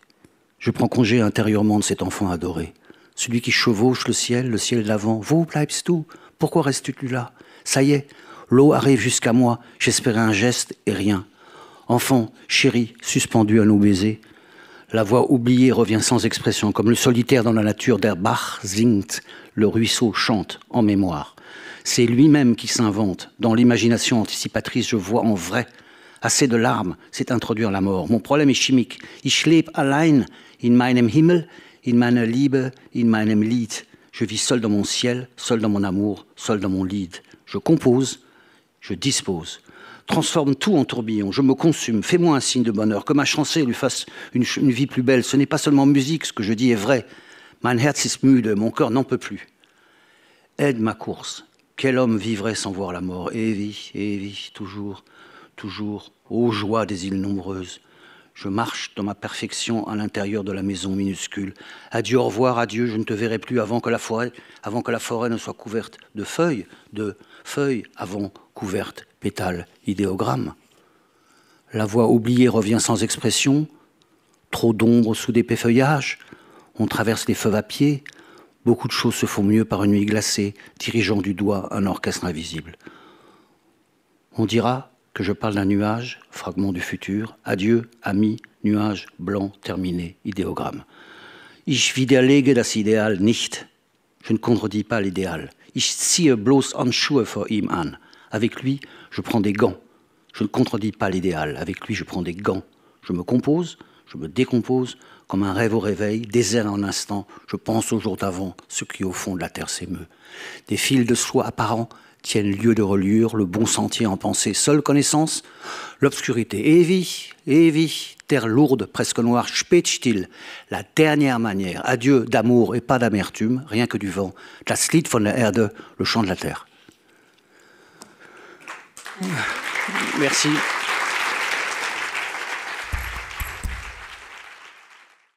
A: Je prends congé intérieurement de cet enfant adoré. Celui qui chevauche le ciel d'avant. Wo bleibst du? Pourquoi restes-tu là? Ça y est, l'eau arrive jusqu'à moi. J'espérais un geste et rien. Enfant, chéri, suspendu à nos baisers. La voix oubliée revient sans expression, comme le solitaire dans la nature. Der Bach singt, le ruisseau chante en mémoire. C'est lui-même qui s'invente. Dans l'imagination anticipatrice, je vois en vrai. Assez de larmes, c'est introduire la mort. Mon problème est chimique. Ich lebe allein in meinem Himmel, in meiner Liebe, in meinem Lied. Je vis seul dans mon ciel, seul dans mon amour, seul dans mon Lied. Je compose, je dispose. Transforme tout en tourbillon, je me consume, fais-moi un signe de bonheur, que ma chanson lui fasse une vie plus belle. Ce n'est pas seulement musique, ce que je dis est vrai. Mein Herz ist müde, mon cœur n'en peut plus. Aide ma course. Quel homme vivrait sans voir la mort? Ewig, toujours, toujours, ô joie des îles nombreuses. Je marche dans ma perfection à l'intérieur de la maison minuscule. Adieu, au revoir, adieu, je ne te verrai plus avant que la forêt ne soit couverte de feuilles avant couverte, pétales, idéogrammes. La voix oubliée revient sans expression. Trop d'ombre sous d'épais feuillages. On traverse les feuves à pied. Beaucoup de choses se font mieux par une nuit glacée, dirigeant du doigt un orchestre invisible. On dira que je parle d'un nuage, fragment du futur. Adieu, ami, nuage blanc, terminé, idéogramme. Ich widerlege das Ideal nicht. Je ne contredis pas l'idéal. Ich ziehe bloß Handschuhe vor ihm an. Avec lui, je prends des gants. Je ne contredis pas l'idéal. Avec lui, je prends des gants. Je me compose, je me décompose, comme un rêve au réveil, désert en instant. Je pense au jour d'avant, ce qui au fond de la terre s'émeut. Des fils de soie apparents tiennent lieu de reliure, le bon sentier en pensée, seule connaissance, l'obscurité. Ewig, terre lourde, presque noire, spätstill, la dernière manière, adieu d'amour et pas d'amertume, rien que du vent, das Lied von der Erde, le chant de la terre. Merci.